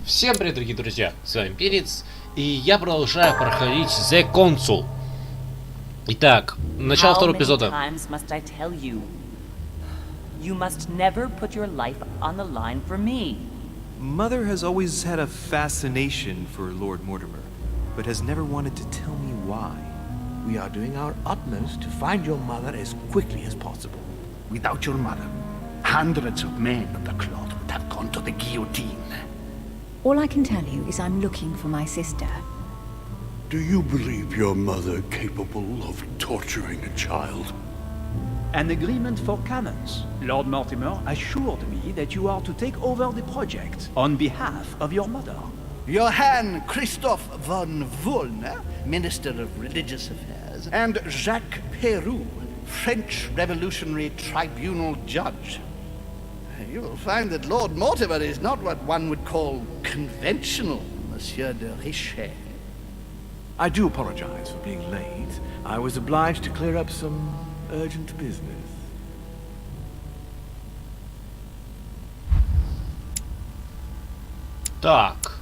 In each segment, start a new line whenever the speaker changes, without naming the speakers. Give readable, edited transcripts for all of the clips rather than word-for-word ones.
Всем привет, дорогие друзья, с вами Перец, и я продолжаю проходить The Consul. Итак, начало второго эпизода.
You must never put your life on the line for me.
Mother has always had a fascination for Lord Mortimer, but has never wanted to tell me why.
We are doing our utmost to find your mother as quickly as possible.
Without your mother, hundreds of men of the cloth would have gone to the guillotine.
All I can tell you is I'm looking for my sister.
Do you believe your mother capable of torturing a child?
An agreement for cannons. Lord Mortimer assured me that you are to take over the project on behalf of your mother.
Johann Christoph von Wollner, Minister of Religious Affairs, and Jacques Peroux, French Revolutionary Tribunal Judge. You will find that Lord Mortimer is not what one would call conventional, Monsieur de Richet.
I do apologize for being late. I was obliged to clear up some urgent business.
Так.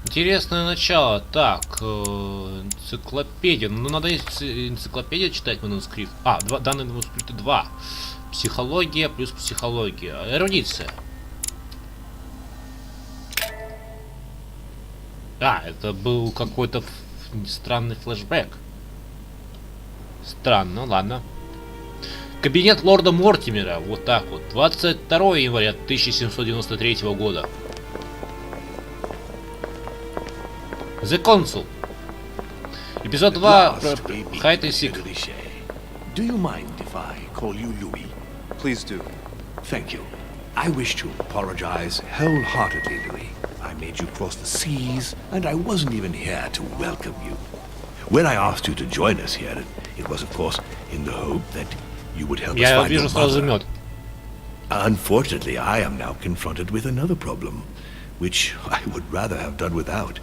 Интересное начало. Так. Энциклопедия. Ну, надо энциклопедию читать, манускрипт. Данные манускрипта 2. Психология плюс психология. Эрудиция. Это был какой-то странный флешбэк. Странно, ладно. Кабинет лорда Мортимера. Вот так вот. 22 января 1793 года. The Consul. Эпизод 2. Хайт и Сик.
Do you mind if I call you Louis?
Please do.
Thank you. I wish to apologize wholeheartedly, Louis. I made you cross the seas, and I wasn't even here to welcome you. When I asked you to join us here, it was, of course, in the hope that you would help us find your mother. Unfortunately, I am now confronted with another problem, which I would rather have done without.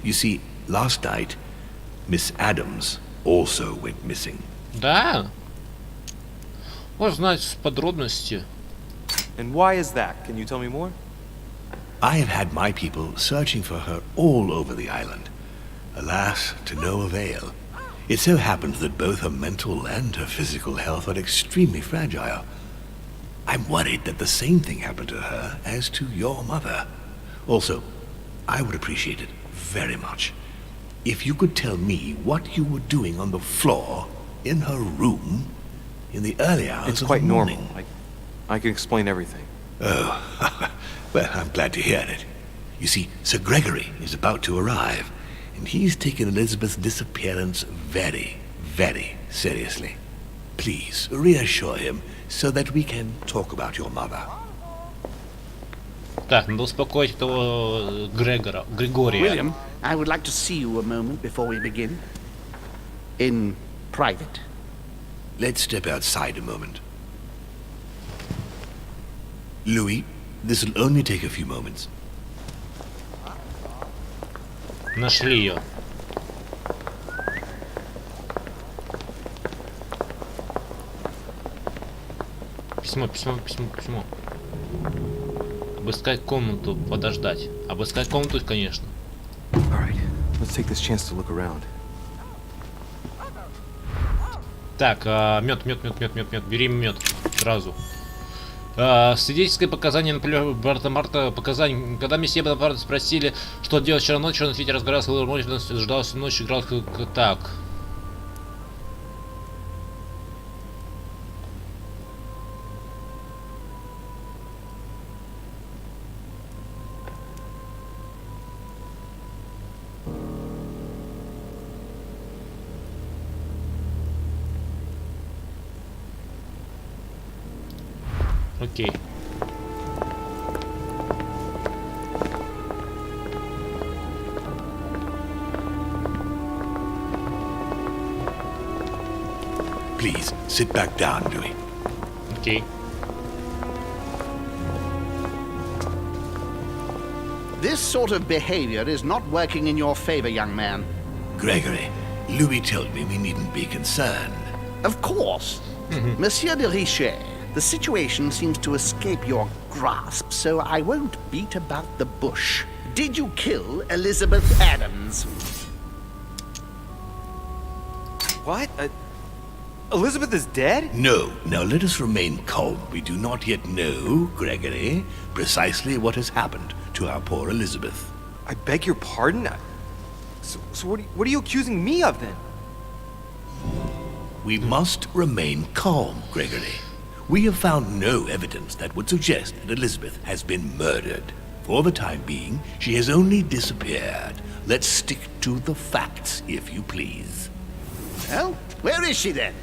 You see, last night, Miss Adams also went missing.
Да. Можно знать подробности.
And why is that? Can you tell me more?
I have had my people searching for her all over the island. Alas, to no avail. It so happens that both her mental and her physical health are extremely fragile. I'm worried that the same thing happened to her as to your mother. Also, I would appreciate it very much if you could tell me what you were doing on the floor in her room in the early hours of the morning.
It's quite normal. I can explain everything.
Oh, well, I'm glad to hear it. You see, Sir Gregory is about to arrive, and he's taken Elizabeth's disappearance very, very seriously. Please, reassure him so that we can talk about your mother.
Так, надо успокоить этого Григория.
William, I would like to see you a moment before we begin. In private.
Let's step outside a moment. Louis, this will only take a few moments.
Нашли ее. Письмо. Обыскать комнату, подождать. Обыскать комнату, конечно.
Alright, let's take this chance to look around.
Так, мед. Бери мед сразу. Свидетельское показание на брата Марта. Показания. Когда месье Бонапарта спросили, что делать вчера ночью, он в Твиттере разгорался, ждал всю ночь, играл так. Окей.
Please, sit back down, Louis.
Окей.
This sort of behavior is not working in your favor, young man.
Gregory, Louis told me we needn't be concerned.
Of course. Monsieur de Richet, The situation seems to escape your grasp, so I won't beat about the bush. Did you kill Elizabeth Adams?
What? Elizabeth is dead?
No. Now let us remain calm. We do not yet know, Gregory, precisely what has happened to our poor Elizabeth.
I beg your pardon? So what are you accusing me of then?
We must remain calm, Gregory. We have found no evidence that would suggest that Elizabeth has been murdered. For the time being, she has only disappeared. Let's stick to the facts, if you please.
Well, where is she then?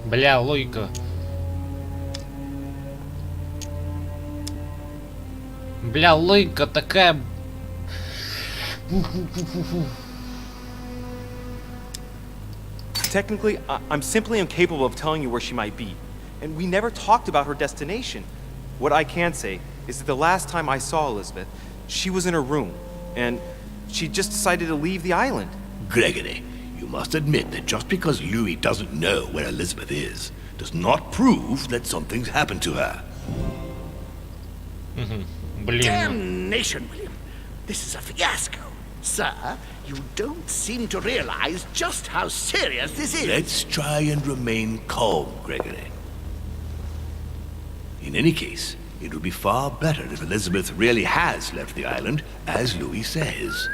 Бля, логика. Бля, логика такая...
Technically, I'm simply incapable of telling you where she might be. And we never talked about her destination. What I can say is that the last time I saw Elizabeth, she was in her room, and she just decided to leave the island.
Gregory, you must admit that just because Louis doesn't know where Elizabeth is, does not prove that something's happened to her.
Блин.
Damnation, William. This is a fiasco. Sir, you don't seem to realize just how serious this is.
Let's try and remain calm, Gregory. In any case, it would be far better if Elizabeth really has left the island, as Louis says.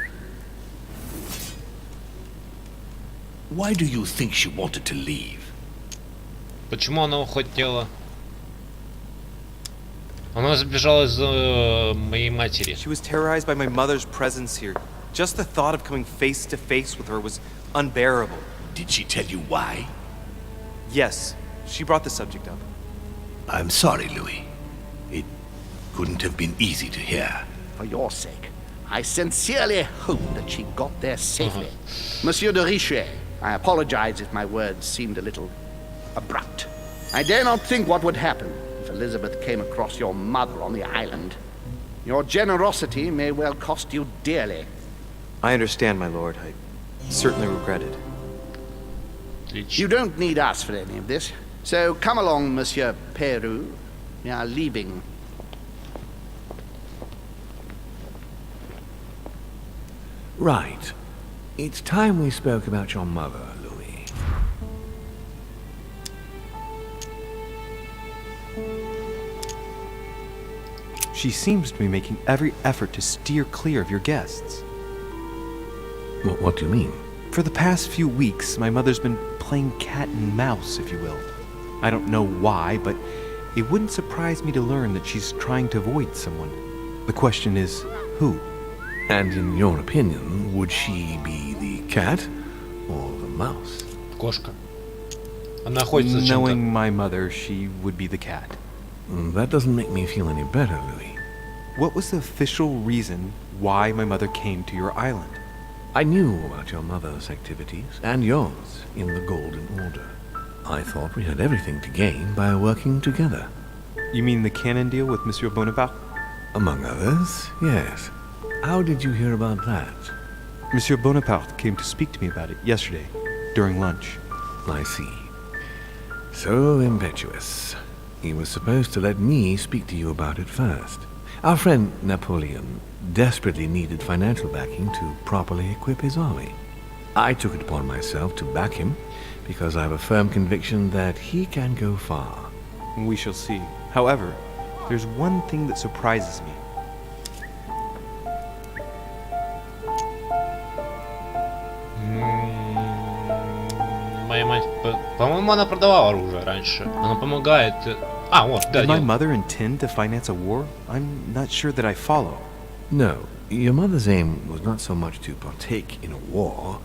Why do you think she wanted to leave?
Почему она ухотела? Она сбежала из моей матери.
She was terrorized by my mother's presence here. Just the thought of coming face to face with her was unbearable.
Did she tell you why?
Yes, she brought the subject up.
I'm sorry, Louis. It couldn't have been easy to hear.
For your sake, I sincerely hope that she got there safely. Monsieur de Richet, I apologize if my words seemed a little abrupt. I dare not think what would happen if Elizabeth came across your mother on the island. Your generosity may well cost you dearly.
I understand, my lord. I certainly regret it.
You don't need us for any of this. So come along, Monsieur Peru. We are leaving.
Right. It's time we spoke about your mother, Louis.
She seems to be making every effort to steer clear of your guests.
What do you mean?
For the past few weeks, my mother's been playing cat and mouse, if you will. I don't know why, but it wouldn't surprise me to learn that she's trying to avoid someone. The question is, who?
And in your opinion, would she be the cat or the mouse?
Кошка. Она охотится за чем-то.
Knowing my mother, she would be the cat.
That doesn't make me feel any better, Louis.
What was the official reason why my mother came to your island?
I knew about your mother's activities, and yours, in the Golden Order. I thought we had everything to gain by working together.
You mean the canon deal with Monsieur Bonaparte?
Among others, yes. How did you hear about that?
Monsieur Bonaparte came to speak to me about it yesterday, during lunch.
I see. So impetuous. He was supposed to let me speak to you about it first. Our friend Napoleon desperately needed financial backing to properly equip his army. I took it upon myself to back him because I have a firm conviction that he can go far.
We shall see. However, there's one thing that surprises me.
Моя мать... По-моему, она продавала оружие раньше. Она помогает... А, вот, да.
Did my mother intend to finance a war? I'm not sure that I follow.
No, your mother's aim was not so much to partake in a war,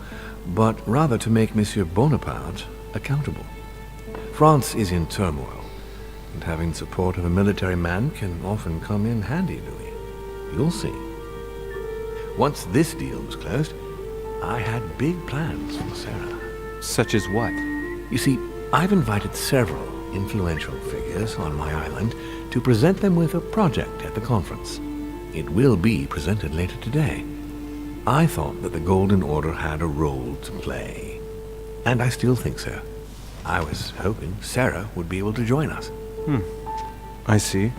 but rather to make Monsieur Bonaparte accountable. France is in turmoil, and having the support of a military man can often come in handy, Louis. You'll see. Once this deal was closed, I had big plans for Sarah.
Such as what?
You see, I've invited several influential figures on my island to present them with a project at the conference. It will be presented later today. I thought that the Golden Order had a role to play. And I still think so. I was hoping Sarah would be able to join us.
I see.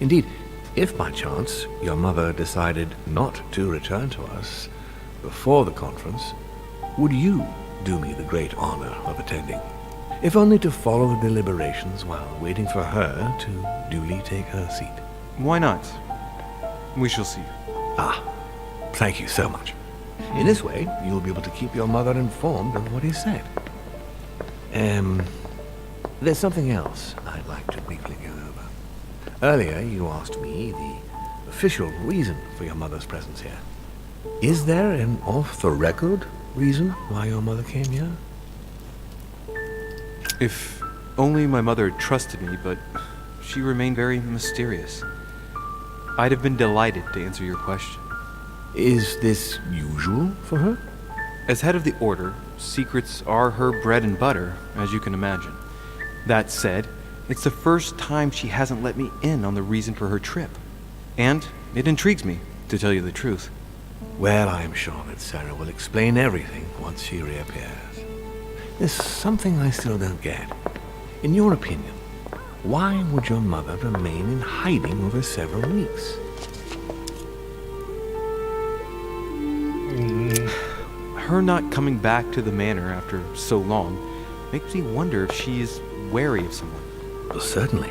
Indeed, if by chance your mother decided not to return to us before the conference, would you do me the great honor of attending? If only to follow the deliberations while waiting for her to duly take her seat.
Why not? We shall see.
Ah, thank you so much. In this way, you'll be able to keep your mother informed of what is said. There's something else I'd like to briefly go over. Earlier, you asked me the official reason for your mother's presence here. Is there an off-the-record reason why your mother came here?
If only my mother trusted me, but she remained very mysterious. I'd have been delighted to answer your question.
Is this usual for her?
As head of the Order, secrets are her bread and butter, as you can imagine. That said, it's the first time she hasn't let me in on the reason for her trip. And it intrigues me, to tell you the truth.
Well, I'm sure that Sarah will explain everything once she reappears. There's something I still don't get. In your opinion, why would your mother remain in hiding over several weeks?
Her not coming back to the manor after so long makes me wonder if she is wary of someone.
Well, certainly.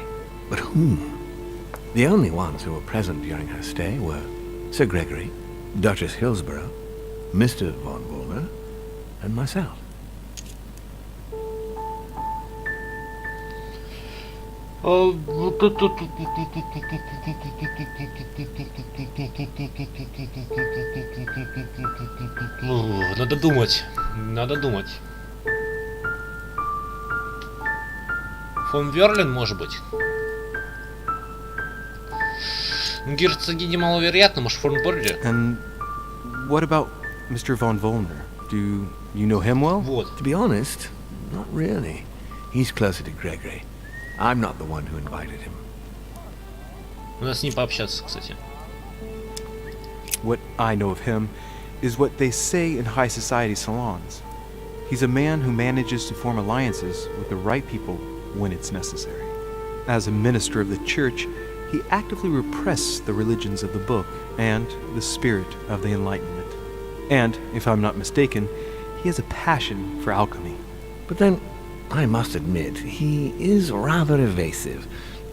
But whom? The only ones who were present during her stay were Sir Gregory, Duchess Hillsborough, Mr. von Wollner, and myself.
Надо думать. Надо думать. Фон Верлин, может быть? Герцогиня маловероятно, может, фон Борджи?
And what about Mr. von Wollner? Do you know him well?
Вот.
To be honest, not really. He's closer to Gregory. I'm not the one who invited him.
Надо с ним пообщаться, кстати.
What I know of him is what they say in high society salons. He's a man who manages to form alliances with the right people when it's necessary. As a minister of the church, he actively repressed the religions of the book and the spirit of the Enlightenment. And, if I'm not mistaken, he has a passion for alchemy.
But then, I must admit, he is rather evasive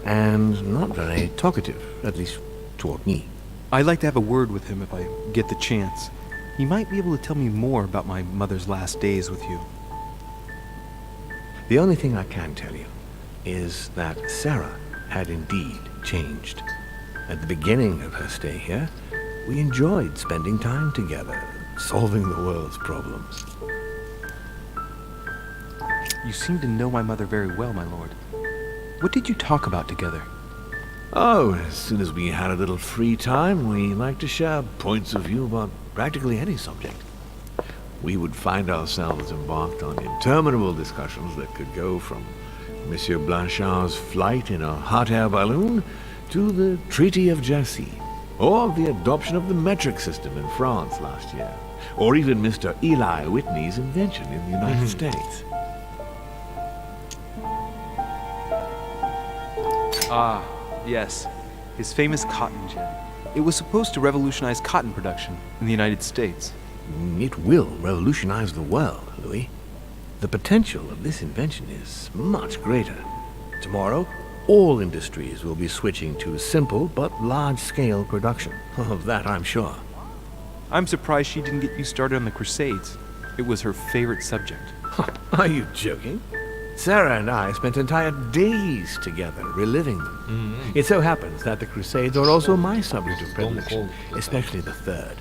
and not very talkative, at least toward me.
I'd like to have a word with him if I get the chance. He might be able to tell me more about my mother's last days with you.
The only thing I can tell you is that Sarah had indeed changed. At the beginning of her stay here, we enjoyed spending time together, solving the world's problems.
You seem to know my mother very well, my lord. What did you talk about together?
Oh, as soon as we had a little free time, we liked to share points of view about practically any subject. We would find ourselves embarked on interminable discussions that could go from Monsieur Blanchard's flight in a hot air balloon to the Treaty of Jassy, or the adoption of the metric system in France last year, or even Mr. Eli Whitney's invention in the United States.
Ah, yes. His famous cotton gin. It was supposed to revolutionize cotton production in the United States.
It will revolutionize the world, Louis. The potential of this invention is much greater. Tomorrow, all industries will be switching to simple but large-scale production. Of that, I'm sure.
I'm surprised she didn't get you started on the Crusades. It was her favorite subject.
Are you joking? Sarah and I spent entire days together reliving them. It so happens that the Crusades are also my subject of predilection, especially the third.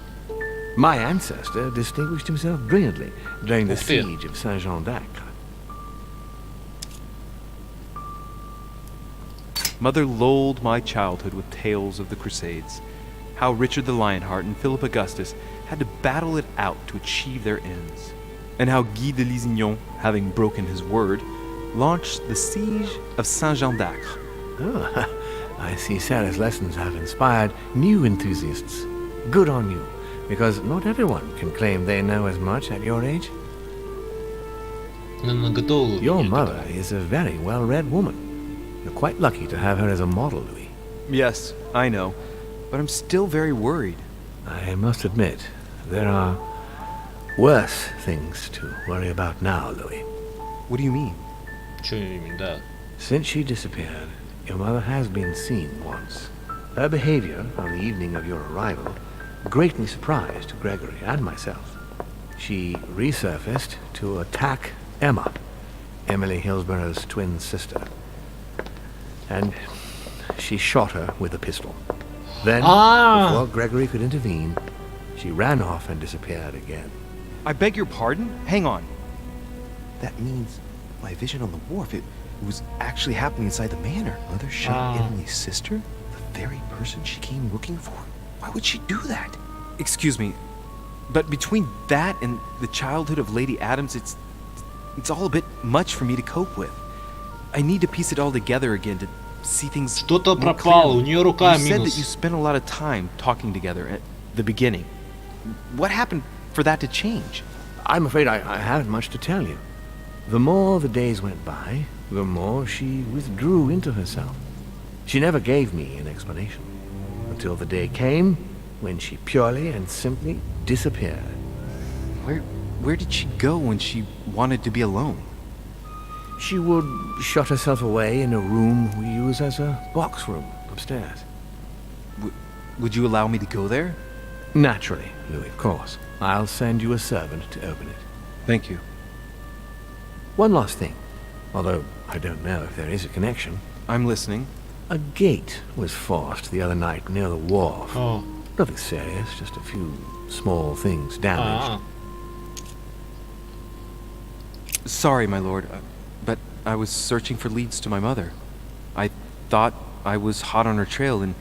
My ancestor distinguished himself brilliantly during the siege of Saint-Jean d'Acre.
Mother lulled my childhood with tales of the Crusades, how Richard the Lionheart and Philip Augustus had to battle it out to achieve their ends, and how Guy de Lusignan, having broken his word, launched the siege of Saint-Jean d'Acre.
Oh, I see Sarah's lessons have inspired new enthusiasts. Good on you, because not everyone can claim they know as much at your age.
Она готова.
Your mother is a very well-read woman. You're quite lucky to have her as a model, Louis.
Yes, I know. But I'm still very worried.
I must admit, there are worse things to worry about now, Louis.
What do you mean?
Чё именно, да.
Since she disappeared, your mother has been seen once. Her behavior on the evening of your arrival greatly surprised Gregory and myself. She resurfaced to attack Emma, Emily Hillsborough's twin sister. And she shot her with a pistol. Then, before Gregory could intervene, she ran off and disappeared again.
I beg your pardon? Hang on. That means my vision on the wharf, it was actually happening inside the manor. Mother shot Emily's sister? The very person she came looking for? Why would she do that? Excuse me, but between that and the childhood of Lady Adams, it's all a bit much for me to cope with. I need to piece it all together again to see things
Что-то
more
пропало, у
clearly.
нее рука
You said that you
минус.
spent a lot of time talking together at the beginning. What happened for that to change?
I'm afraid I haven't much to tell you. The more the days went by, the more she withdrew into herself. She never gave me an explanation, until the day came when she purely and simply disappeared.
Where did she go when she wanted to be alone?
She would shut herself away in a room we use as a box room upstairs.
Would you allow me to go there?
Naturally, Louis, of course. I'll send you a servant to open it.
Thank you.
One last thing, although I don't know if there is a connection.
I'm listening.
A gate was forced the other night near the wharf.
Oh.
Nothing serious, just a few small things damaged.
Sorry, my lord, but I was searching for leads to my mother. I thought I was hot on her trail and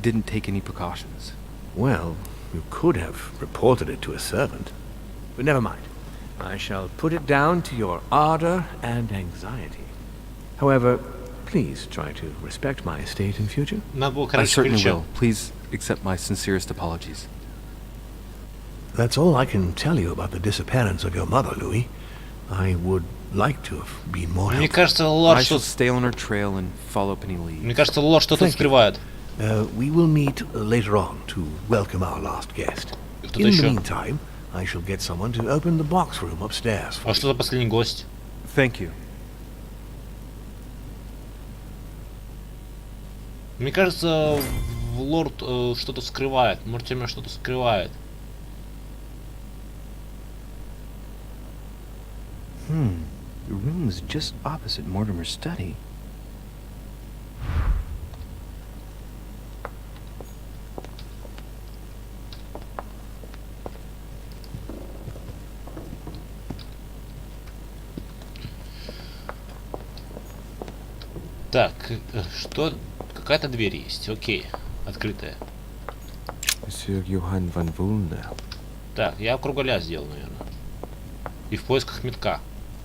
didn't take any precautions.
Well, you could have reported it to a servant. But never mind. I shall put it down to your ardor and anxiety. However, please try to respect my estate in future.
Надо было
I
короче
certainly
ключом.
will. Please accept my sincerest apologies.
That's all I can tell you about the disappearance of your mother, Louis. I would like to have been more
Мне
helpful.
кажется,
I
Лор
shall
что...
stay on her trail and follow up any leads.
Мне кажется, Лор что-то
Thank you.
скрывает.
We will meet later on to welcome our last guest.
Кто-то
In the
еще.
meantime, I shall get someone to open the box room upstairs for
А что за последний гость?
Thank you.
Мне кажется, Лорд что-то скрывает. Мортимер что-то скрывает.
The room is just opposite Mortimer's study.
Так, что? Какая-то дверь есть. Окей, открытая.
Monsieur Johann van Vulne.
Так, я круголя сделал, наверное. И в поисках метка.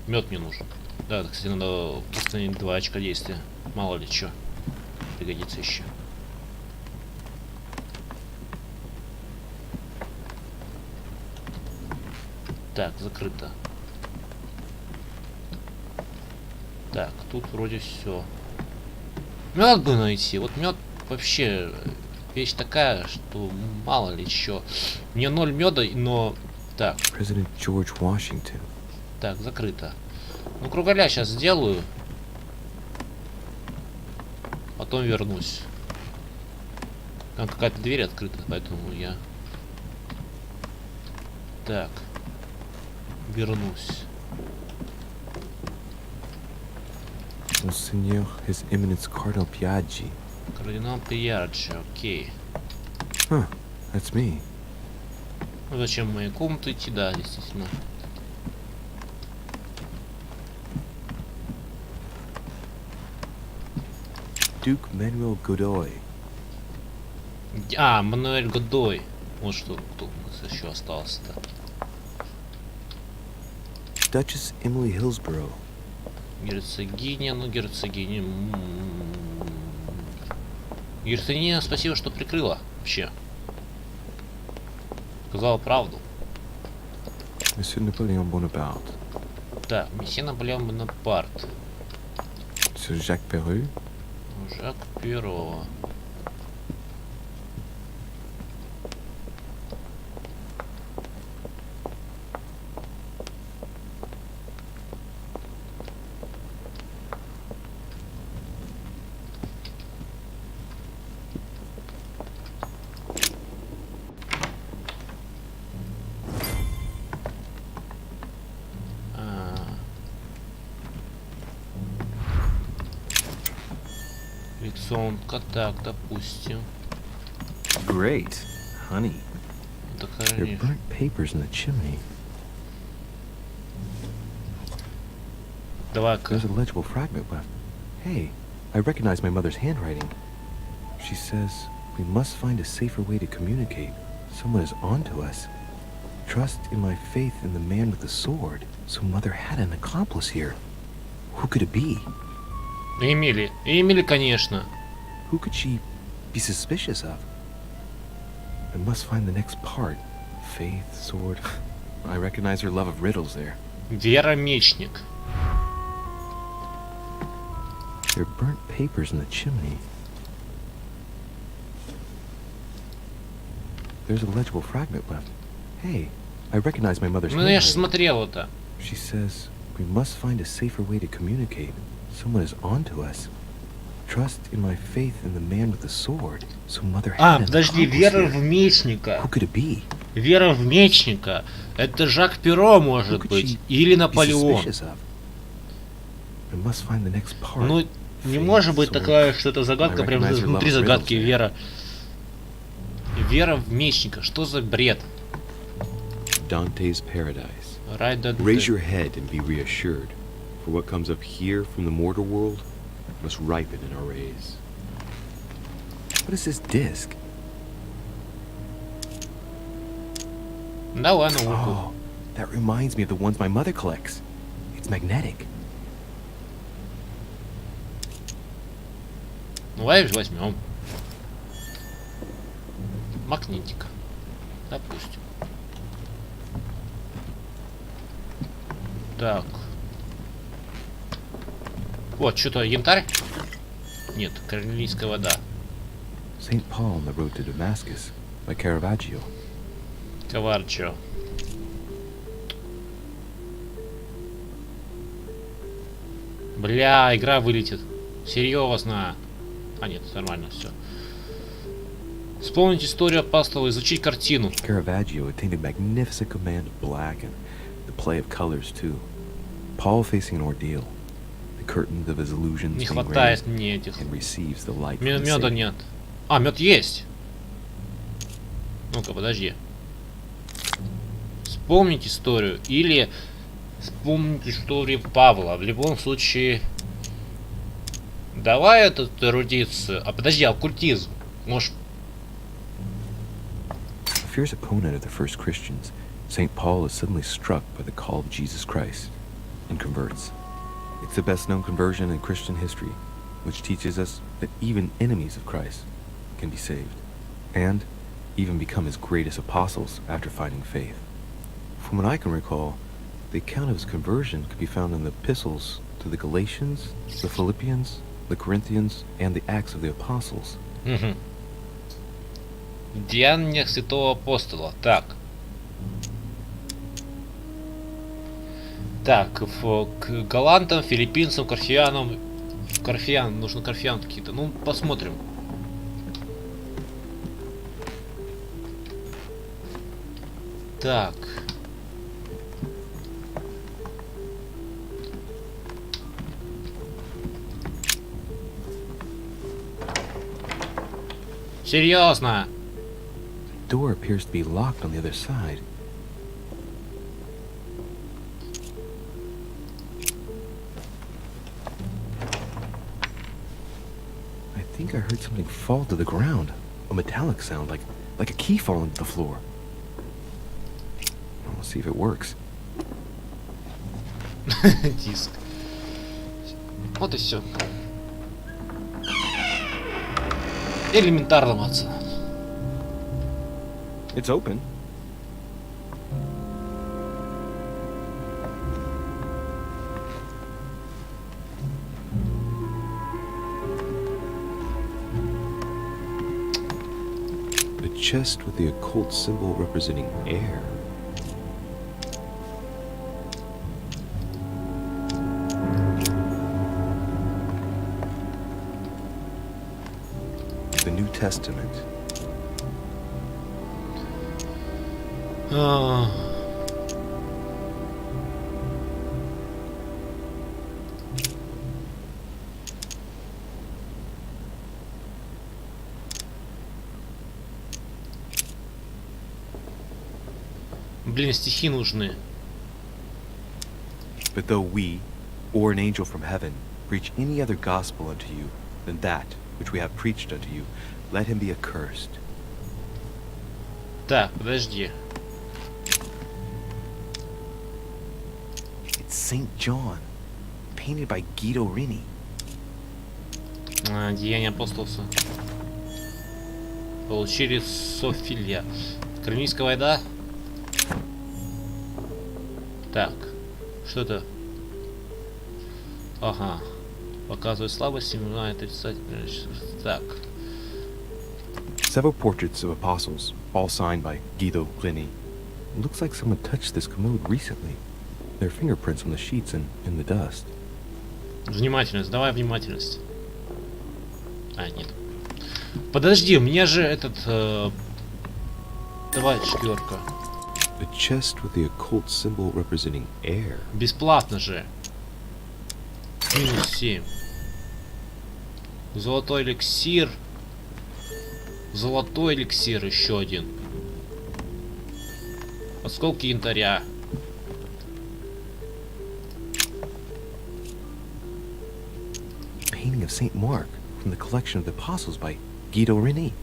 Мед мне нужен. Да, кстати, надо установить 2 очка действия. Мало ли что. Пригодится еще. Так, закрыто. Так, тут вроде все. Мед бы найти. Вот мед вообще вещь такая, что мало ли что. Мне 0 меда, но... Так,
President George Washington.
так, закрыто. Ну, круголя сейчас сделаю. Потом вернусь. Там какая-то дверь открыта, поэтому я... Так. Вернусь.
Monseigneur, His Eminence Cardinal Piaggi.
Кардинал Пьяджи, окей.
Huh, that's me.
Ну, зачем в мою комнату идти? Да, действительно.
Duke Manuel Godoy.
А, Мануэль Годой. Вот что тут у нас еще осталось-то.
Duchess Emily Hillsborough.
Герцогиня, ну герцогиня. Герцогиня, спасибо, что прикрыла вообще. Сказала правду.
Monsieur Napoleon Bonaparte.
Так, месье Наполеон Бонапарт.
So Jacques Perru?
Жак Перо. Рисунка, так, допустим.
Great. Honey.
Так,
There are burnt papers in the chimney.
давай-ка.
There's a legible fragment left. Hey, I recognize my mother's handwriting. She says, we must find a safer way to communicate. Someone is onto us. Trust in my faith in the man with the sword. So mother had an accomplice here. Who could it be?
Эмили. Эмили, конечно.
Who could she be suspicious of? I must find the next part. Faith, sword. I recognize her love of riddles there.
Вера Мечник.
There are burnt papers in the chimney. There's a legible fragment left. Hey, I recognize my mother's
Ну я же
handwriting.
смотрел это.
She says, we must find a safer way to communicate. Someone is onto us. Trust in my faith in the man with the sword. So mother had an
Подожди,
accomplice
вера
here.
в Мечника.
Who could it be?
Вера в Мечника. Это Жак Перо,
Who
может
could
быть.
she
Или
be
Наполеон.
suspicious of? I must find the next part.
Ну, не
Faith,
может быть
sword.
такая, что это загадка,
I
прям
recognize her
внутри
love of
загадки
riddles there.
вера. Вера в Мечника. Что за бред?
Dante's paradise.
Рай Данте.
Raise your head and be reassured, for what comes up here from the mortal world must ripen in our rays.
What is this disc?
Давай науку.
Oh, that reminds me of the ones my mother collects. It's magnetic.
Давай возьмем. Магнитик. Допустим. Так. Вот, что-то янтарь? Нет, корнелийская вода.
St. Paul on the Road to Damascus by Caravaggio.
Коварчо. Бля, игра вылетит. Серьезно. А нет, нормально все. Вспомнить историю апостола, изучить картину.
Caravaggio attained a magnificent command of black and the play of colors too. Paul facing an ordeal. The curtains of his illusions
Не
being
хватает
raised
мне этих.
and receives the light from the
Меда
Savior.
нет. А, мед есть. Ну-ка, подожди. Вспомнить историю или вспомнить историю Павла. В любом случае, давай этот эрудицию. А подожди, оккультизм. Может,
A fierce opponent of the first Christians, St. Paul is suddenly struck by the call of Jesus Christ and converts. It's the best known conversion in Christian history, which teaches us that even enemies of Christ can be saved, and even become his greatest apostles after finding faith. From what I can recall, the account of his conversion could be found in the epistles to the Galatians, the Philippians, the Corinthians, and the Acts of the Apostles.
Угу. Деяния святого апостола. Так. Так, к голландцам, филиппинцам, корфианам. Корфиан, нужно корфиан какие-то. Ну, посмотрим. Так. Серьезно.
The door appears to be locked on the other side. I think I heard something fall to the ground. A metallic sound, like a key falling to the floor. We'll see if it works.
Диск. Вот и все. Элементарно, Матсон.
It's open.
chest with the occult symbol representing air.
The New Testament.
Блин, стихи нужны.
But though we, or an angel from heaven, preach any other gospel unto you than that which we have preached unto you, let him be accursed.
Так, подожди.
It's St. John, painted by Guido Rini.
Деяния апостолса. Получили Софилия. Кремлевская война. Так, что это? Ага. Показывает слабость, имена отрицательно. Так.
Several portraits of apostles, all signed by Guido Rini. It looks like someone touched this commode recently. There are fingerprints on the sheets and in the dust.
Внимательность, давай внимательность. А, нет. Подожди, у меня же этот... Давай, 4.
A chest with the occult symbol representing air.
Бесплатно же. Минус 7. Золотой эликсир. Золотой эликсир, еще один. Осколки янтаря.
Painting of St. Mark from the collection of the apostles by Guido Rini.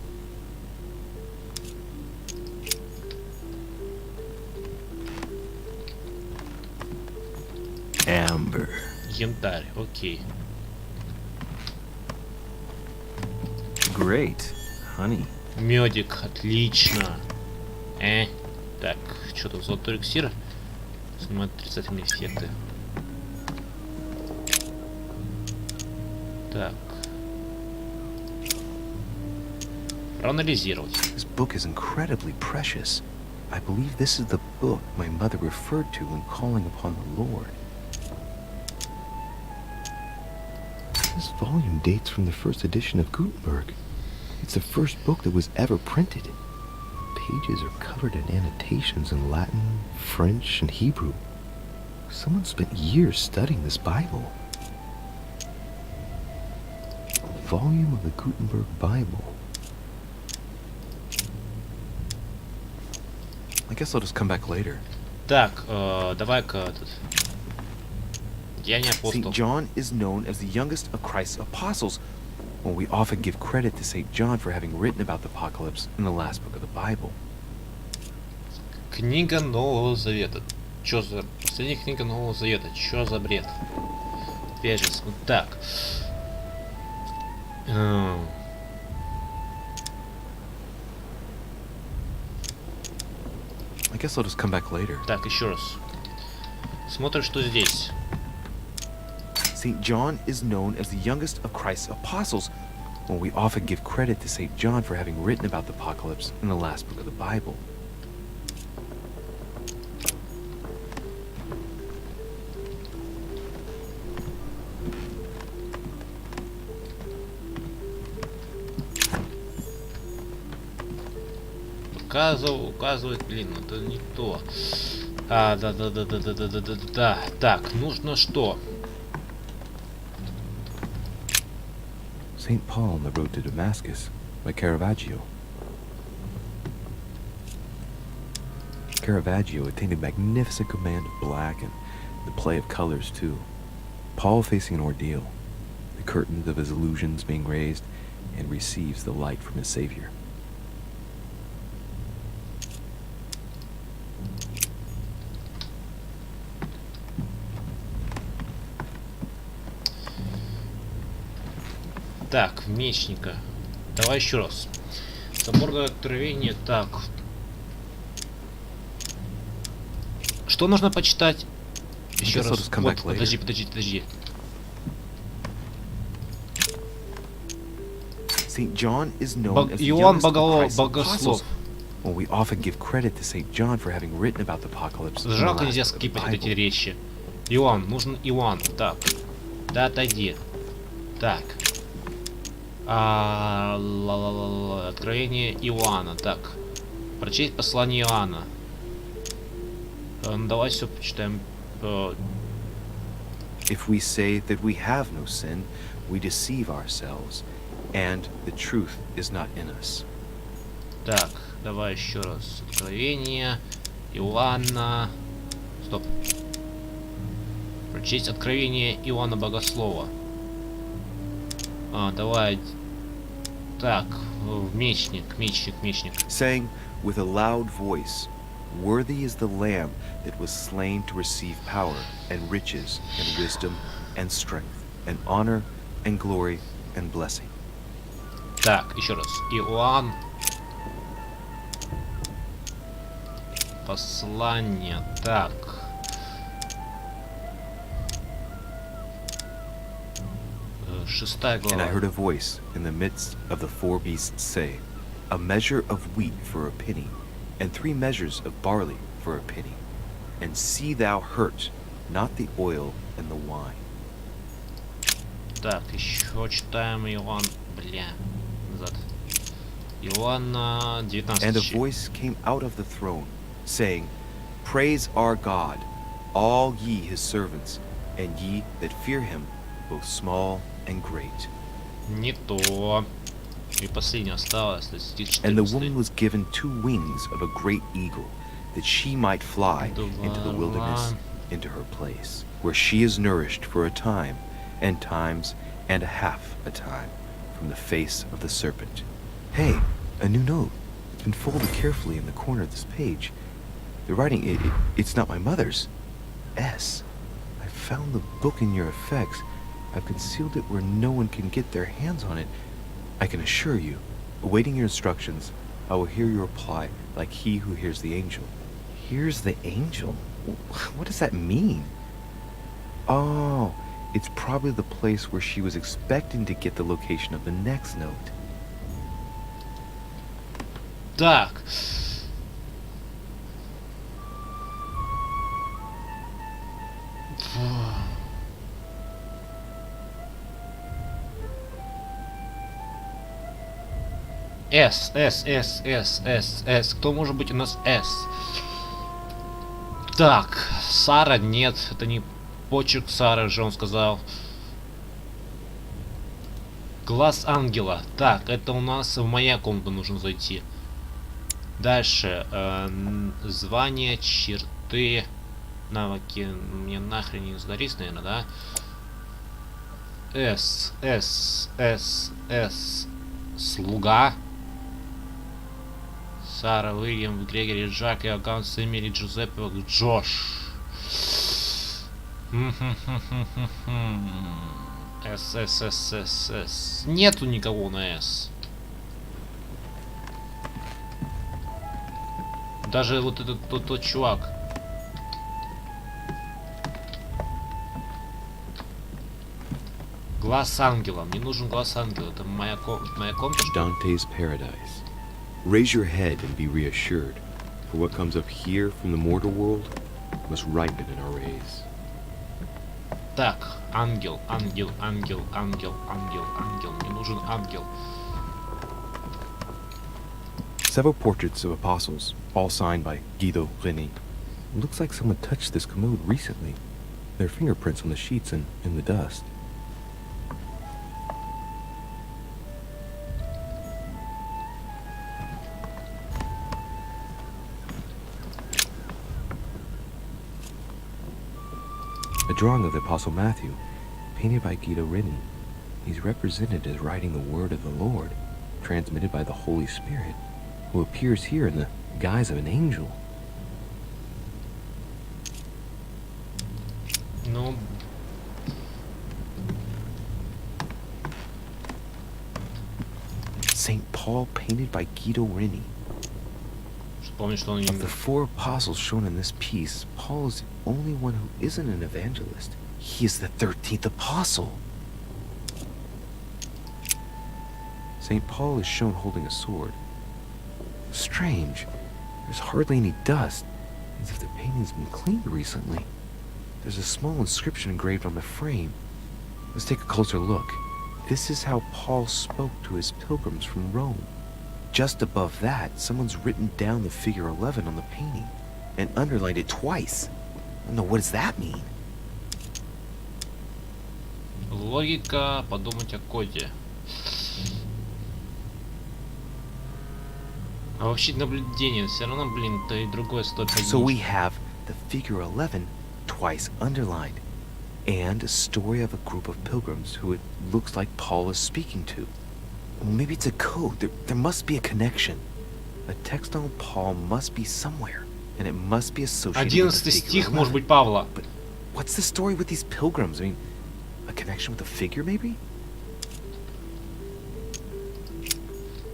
Amber.
Янтарь, окей.
Great. Honey.
Медик, отлично. Так, что тут, золотой эликсир? Снимает отрицательные эффекты. Так. Проанализировать.
This book is incredibly precious. I believe this is the book my mother referred to when calling upon the Lord. This volume dates from the first edition of Gutenberg. It's the first book that was ever printed. Pages are covered in annotations in Latin, French, and Hebrew. Someone spent years studying this Bible. A volume of the Gutenberg Bible. I guess I'll just come back later.
Так, давай-ка этот... Я не апостол.
St. John is known as the youngest of Christ's apostles. Well, we often give credit to St. John for having written about the apocalypse in the last book of the Bible.
Книга Нового Завета. Чё за... Последняя книга Нового Завета. Чё за бред? Опять же, так.
I guess I'll just come back later.
Так, еще раз. Смотрим, что здесь.
St. John is known as the youngest of Christ's apostles. Well, we often give credit to St. John for having written about the apocalypse in the last book of the Bible.
Указывает, блин, это не то. Да. Так, нужно что?
St. Paul on the Road to Damascus by Caravaggio. Caravaggio attained a magnificent command of black and the play of colors too. Paul facing an ordeal, the curtains of his illusions being raised, and receives the light from his Savior.
Так, мечника. Давай еще раз. Соборное откровение. Так. Что нужно почитать? Еще раз. Вот, подожди.
St. John is known as the
Иоанн
youngest of Christ's
Богослов.
apostles. Well, we often give credit to St. John for having written about the apocalypse. in the
Жалко,
last
нельзя
book of the
скипать вот эти
Bible.
речи. Иоанн, нужен Иоанн. Так. Да, отойди. Так. Откровение Иоанна. Так. Прочесть послание Иоанна. Ну, давай все почитаем.
If we say that we have no sin, we deceive ourselves, and the truth is not in us.
Так, давай еще раз. Откровение Иоанна. Стоп. Прочесть откровение Иоанна Богослова. Давай. Так, мечник.
Saying with a loud voice, "Worthy is the Lamb that was slain to receive power and riches and wisdom and strength and honor and glory and blessing."
Так, еще раз. Иоанн. Послание. Так. Шестая
And I
глава.
heard a voice in the midst of the four beasts say, "A measure of wheat for a penny, and 3 measures of barley for a penny. And see thou hurt not the oil and the wine."
Так, еще читаем Иоанн. Бля. Назад. Иоанна 19.
And a voice came out of the throne, saying, "Praise our God, all ye his servants, and ye that fear him, both small and great."
Не то. И последнее осталось. Стих
And the
14.
woman was given 2 wings of a great eagle, that she might fly into the wilderness, into her place, where she is nourished for a time, and times, and a half a time, from the face of the serpent. Hey, a new note. It's been folded carefully in the corner of this page. The writing, it's not my mother's. S. I found the book in your effects. I've concealed it where no one can get their hands on it. I can assure you, awaiting your instructions, I will hear your reply like he who hears the angel. Hears the angel? What does that mean? Oh, it's probably the place where she was expecting to get the location of the next note.
Так. С. Кто может быть у нас С? Так, Сара нет. Это не почерк Сары же, он сказал. Глаз ангела. Так, это у нас в моя комната нужно зайти. Дальше. Звание, черты, навыки. Мне нахрен не сдались, наверное, да? С. Слуга. Сара, Уильям, Грегори, Джак, Иоганн, Эмили, Джузеппе, Джош. С. Нету никого на С. Даже вот этот тот чувак. Глаз ангела. Мне нужен глаз ангела. Это моя комната.
Dante's paradise. Raise your head and be reassured, for what comes up here from the mortal world must ripen in our rays.
Так, ангел. Мне нужен ангел.
Several portraits of apostles, all signed by Guido Reni. It looks like someone touched this commode recently. There are fingerprints on the sheets and in the dust. A drawing of the Apostle Matthew, painted by Guido Reni. He's represented as writing the word of the Lord, transmitted by the Holy Spirit, who appears here in the guise of an angel.
Ну...
St. Paul, painted by Guido Reni.
Помню, что он...
Of the 4 apostles shown in this piece, Paul is the only one who isn't an evangelist. He is the 13th apostle. St. Paul is shown holding a sword. Strange. There's hardly any dust, as if the painting's been cleaned recently. There's a small inscription engraved on the frame. Let's take a closer look. This is how Paul spoke to his pilgrims from Rome. Just above that, someone's written down the figure 11 on the painting and underlined it twice. I don't know, what does that mean?
Логика подумать о коде. А вообще наблюдение, все равно, блин, то и другое стоит поднять.
So we have the figure 11 twice underlined, and a story of a group of pilgrims who it looks like Paul is speaking to. Well, maybe it's a code. There must be a connection. A text on Paul must be somewhere, and it must be associated with the
11
figure
стих
11.
может быть Павла.
But what's the story with these pilgrims? I mean, a connection with the figure, maybe?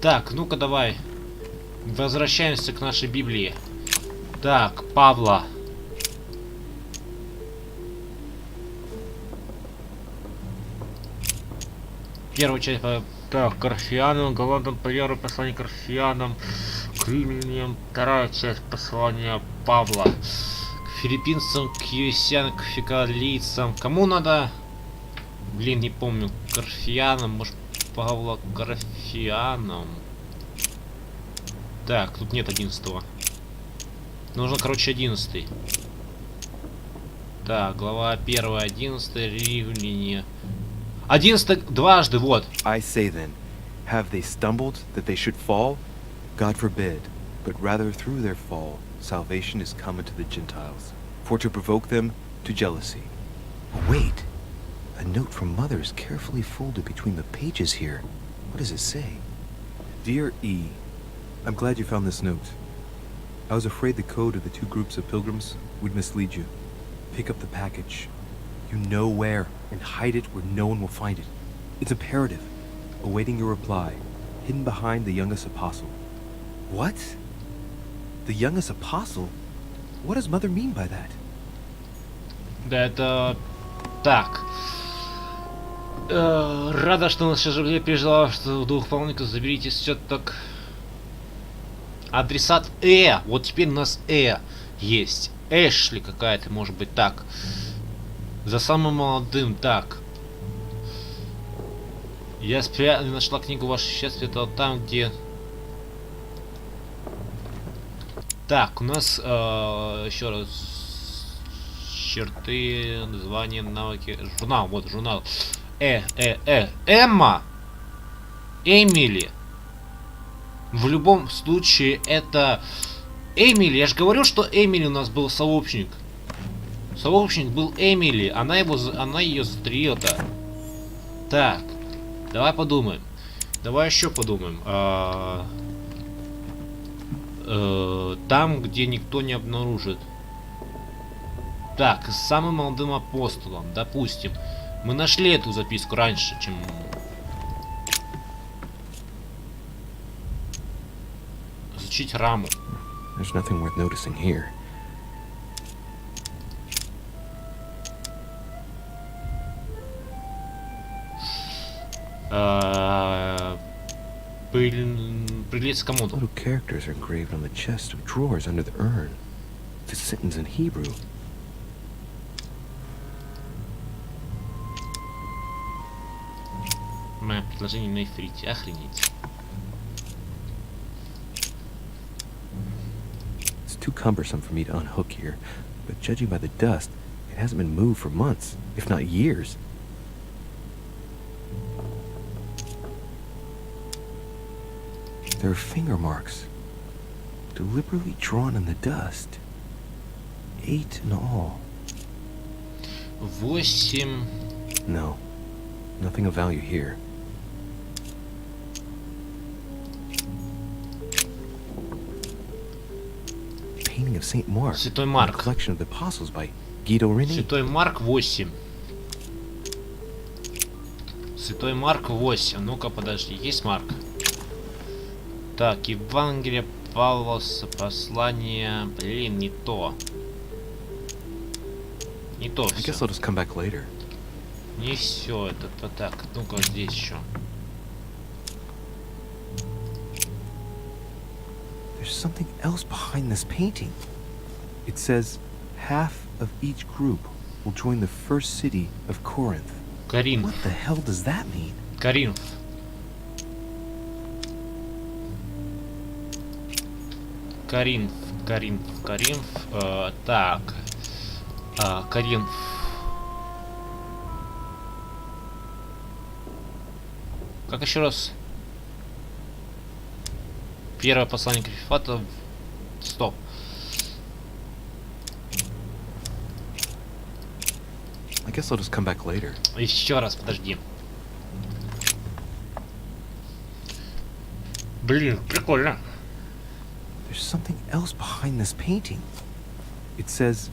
Так, ну-ка давай. Возвращаемся к нашей Библии. Так, Павла. Первая часть, так, Корфянам, Галатам, первое послание Корфянам, к Римлянам, вторая часть послания Павла, к филиппинцам, к ефесянам, к фикалийцам. Кому надо? Блин, не помню. Корфянам, может, Павла к Корфянам. Так, тут нет 11-го. Нужно, короче, 11-й. Так, глава 1, 11, Римляне. 11 дважды, вот.
I say then, have they stumbled that they should fall? God forbid, but rather through their fall, salvation is come unto the Gentiles, for to provoke them to jealousy. Wait, a note from Mother is carefully folded between the pages here. What does it say? Dear E, I'm glad you found this note. I was afraid the code of the two groups of pilgrims would mislead you. Pick up the package. You know where, and hide it where no one will find it. It's imperative. Awaiting your reply. Hidden behind the youngest apostle. What? The youngest apostle? What does Mother mean by that?
Да, это... Так. Рада, что нас сейчас же пережила, что двух полников заберите все так. Адресат Вот теперь у нас есть. Эшли какая-то, может быть, так. За самым молодым, так. Я нашла книгу «Ваше счастье», это там, где... Так, у нас еще раз черты, название, навыки, журнал, вот журнал. Эмма, Эмили. В любом случае это Эмили. Я же говорю, что Эмили у нас был сообщник. Сообщник был Эмили. Она ее застрелила-то. Так, давай подумаем. Давай еще подумаем. Там, где никто не обнаружит. Так, с самым молодым апостолом, допустим. Мы нашли эту записку раньше, чем... Изучить раму.
There's nothing worth noticing here.
Прилез к комоду.
Little characters are engraved on the chest of drawers under the urn. It's a sentence in Hebrew.
Мое предложение на ифрите. Охренеть.
It's too cumbersome for me to unhook here, but judging by the dust, it hasn't been moved for months, if not years. There are finger marks, deliberately drawn in the dust. 8 in all.
8.
No, nothing of value here. Painting of Saint Mark.
Святой Марк.
Collection of the Apostles by Guido Reni.
Святой Марк 8. Святой Марк 8. Ну-ка, подожди, есть Марк? Так, Евангелие Павла, послание... Блин, не то. Не то
I guess
все.
I'll just come back later.
Не все это так. Ну-ка, здесь еще.
There's something else behind this painting. It says, half of each group will join the first city of Corinth.
Коринф.
What the hell does that mean?
Коринф. Коринф. Так. Коринф. Как еще раз? Первое послание Коринфянам. Стоп.
I guess I'll just come back later.
Еще раз, подожди. Блин, прикольно.
There's something else behind this painting. It says,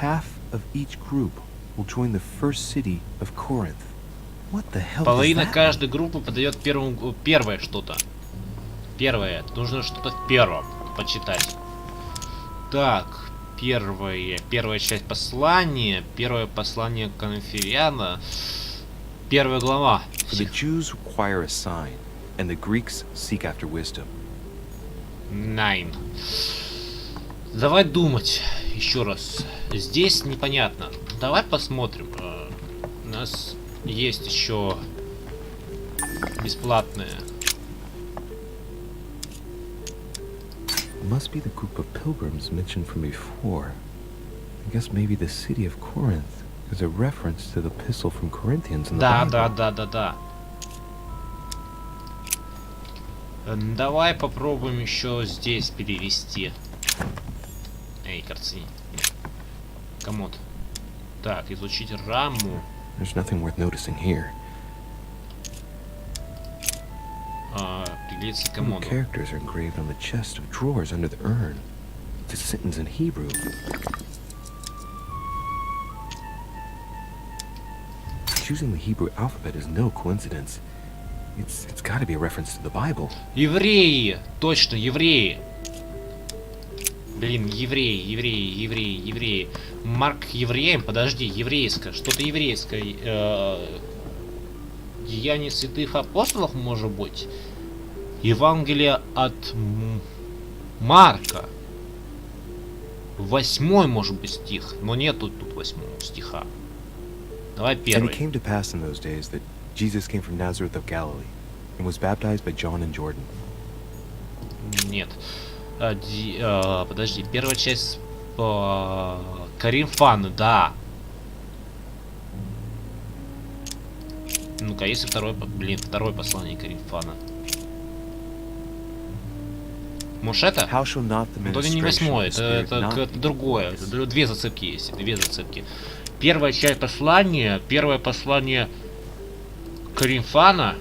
half of each group will join the first city of Corinth. What the hell
Половина
does that
каждой группы подает первое что-то. Первое. Нужно что-то в первом почитать. Так, первая часть послания. Первое послание Коринфяна. Первая глава.
For the Jews require a sign, and the Greeks seek after wisdom.
9. Давай думать еще раз. Здесь непонятно. Давай посмотрим. У нас есть еще бесплатные.
It must be the group of pilgrims mentioned from before. I guess maybe the city of Corinth is a reference to the epistle from Corinthians in the Bible.
Да. Давай попробуем еще здесь перевести. Эй, картини. Комод. Так, изучить раму.
There's nothing worth noticing here.
Приглядеться к
What
комоду.
characters are engraved on the chest of drawers under the urn? It's a sentence in Hebrew. Choosing the Hebrew alphabet is no coincidence. It's got to be a reference to the Bible.
Евреи! Точно, евреи! Блин, евреи. Марк евреям, подожди, еврейское. Что-то еврейское. Деяния святых апостолов, может быть? Евангелие от Марка. 8, может быть, стих. Но нету тут 8 стиха. Давай
And it
первый.
came to pass in those days that Jesus came from Nazareth of Galilee and was baptized by John in Jordan.
Нет. Подожди, первая часть Коринфян, да. Ну-ка, если второе послание Коринфяна. Может это?
How shall not the
Ну, то не 8,
ministration of the Spirit
это
not be
другое.
wise?
Это две зацепки есть, две зацепки. Первая часть послания, первое послание Коринфяна.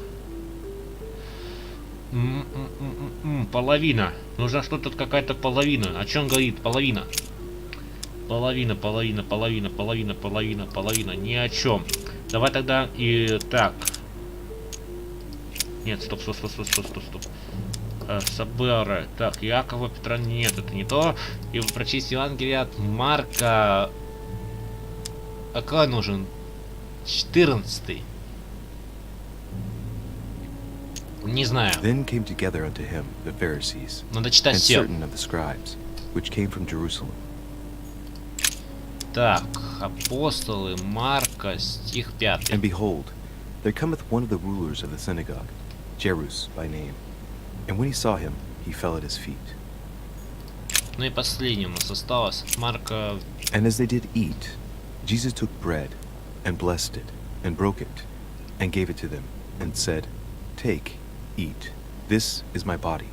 Половина. Нужна что-то, какая-то половина. О чем говорит половина? Половина. Ни о чем. Давай тогда и так. Нет, стоп. Соберы. Так, Якова, Петра нет, это не то. И прочесть Евангелие от Марка. А какой нужен? 14. Не знаю.
Then came together unto him the Pharisees
Надо читать
and
все.
certain of the scribes, which came from Jerusalem.
Так, апостолы, Марка, стих 5.
And behold, there cometh one of the rulers of the synagogue, Jairus by name. And when he saw him, he fell at his feet.
Ну и последнее у нас осталось. Марка.
And as they did eat, Jesus took bread, and blessed it, and broke it, and gave it to them, and said, Take, eat, this is my body.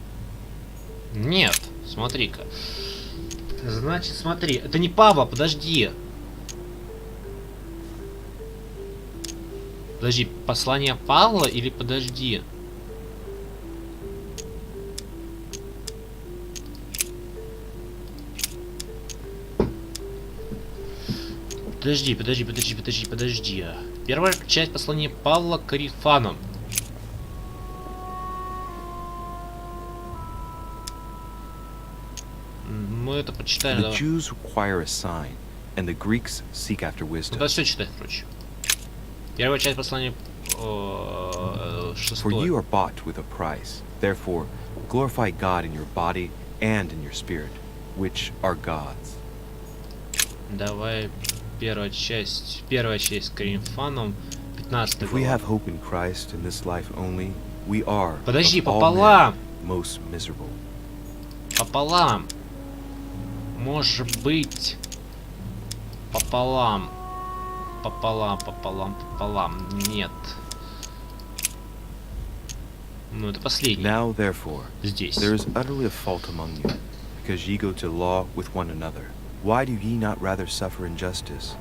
Нет, смотри-ка. Значит, смотри, это не Павла, подожди. Подожди, послание Павла или подожди? Подожди. Первая часть послания Павла к Коринфянам. Мы это почитаем.
The Jews require a sign, and the Greeks seek after
Ну
wisdom.
да, все читай, короче. Первая часть послания
For you
шестой.
are bought with a price. Therefore, glorify God in your body and in your spirit, which are God's.
Давай первая часть с Каримфаном, 15
If we
глава.
have hope in Christ in this life only, we are
Подожди,
of all
пополам.
men most miserable.
Пополам. Может быть. Пополам. Пополам. Нет. Ну, это последний.
Now, therefore,
Здесь.
there is utterly a fault among you, because ye go to law with one another. Why do ye not rather suffer injustice?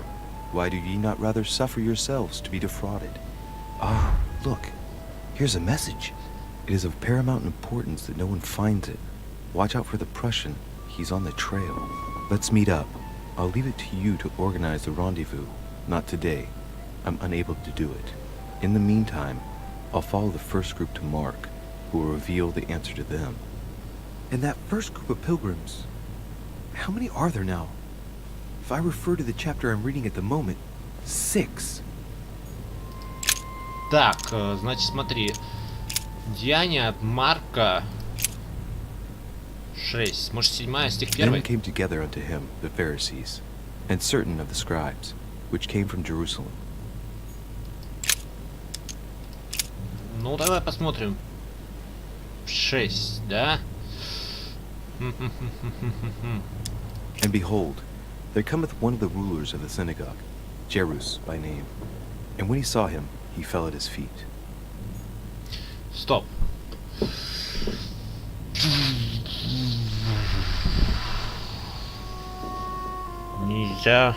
Why do ye not rather suffer yourselves to be defrauded? Ah, look, here's a message. It is of paramount importance that no one finds it. Watch out for the Prussian. He's on the trail. Let's meet up. I'll leave it to you to organize the rendezvous. Not today. I'm unable to do it. In the meantime, I'll follow the first group to Mark, who will reveal the answer to them. And that first group of pilgrims, how many are there now? If I refer to the chapter I'm reading at the moment, 6.
Так, значит, смотри. Деяния от Марка 6. Может, 7 стих
Then
1?
came together unto him the Pharisees, and certain of the scribes, which came from Jerusalem.
Ну, давай посмотрим. 6, да?
And behold, there cometh one of the rulers of the synagogue, Jairus by name. And when he saw him, he fell at his feet.
Стоп. Нельзя.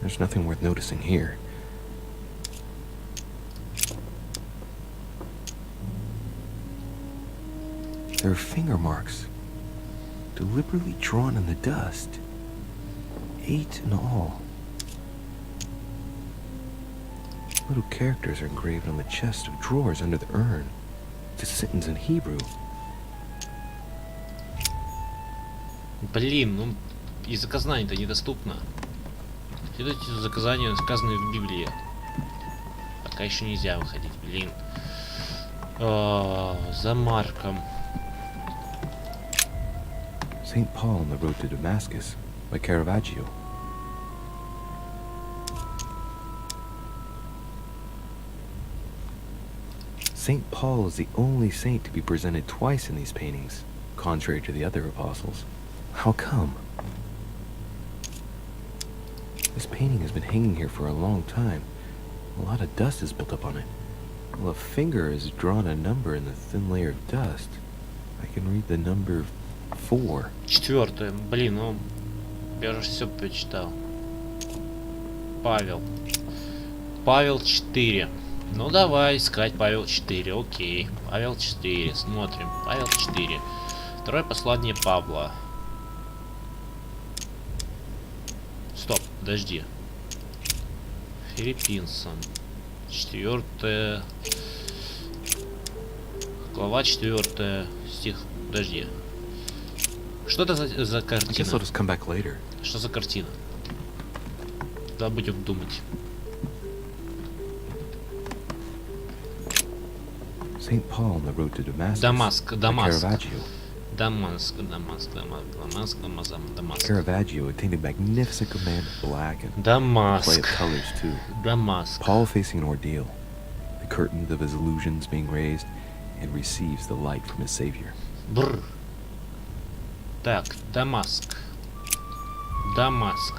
There's nothing worth noticing here. There are finger marks, deliberately drawn in the dust. 8 in all. Little characters are engraved on the chest of drawers under the urn. It's a sentence in Hebrew.
Блин, ну и заказание-то недоступно. Следуйте заказанию, сказанные в Библии. Пока еще нельзя выходить, блин. За Марком.
St. Paul on the Road to Damascus by Caravaggio. St. Paul is the only saint to be presented twice in these paintings, contrary to the other apostles. How come? This painting has been hanging here for a long time. A lot of dust has built up on it. Well, a finger has drawn a number in the thin layer of dust. I can read the number 4.
4. Блин, ну я же все прочитал. Павел. Павел 4. Ну давай искать Павел 4. Окей. Павел 4. Смотрим. Павел 4. Второе послание Павла. Стоп, подожди. Филиппинцам. 4. Глава 4. Стих. Подожди. Что это за
I guess I'll
картина?
just come back later.
Что за картина? Да, будем думать.
St. Paul on the Road to Damascus
Дамаск,
by
Дамаск.
Caravaggio.
Дамаск.
Caravaggio attained a magnificent command of black and play
Дамаск.
of colors too.
Дамаск.
Paul facing an ordeal, the curtains of his illusions being raised, and receives the light from his Savior.
Бррр. Так, Дамаск. Дамаск.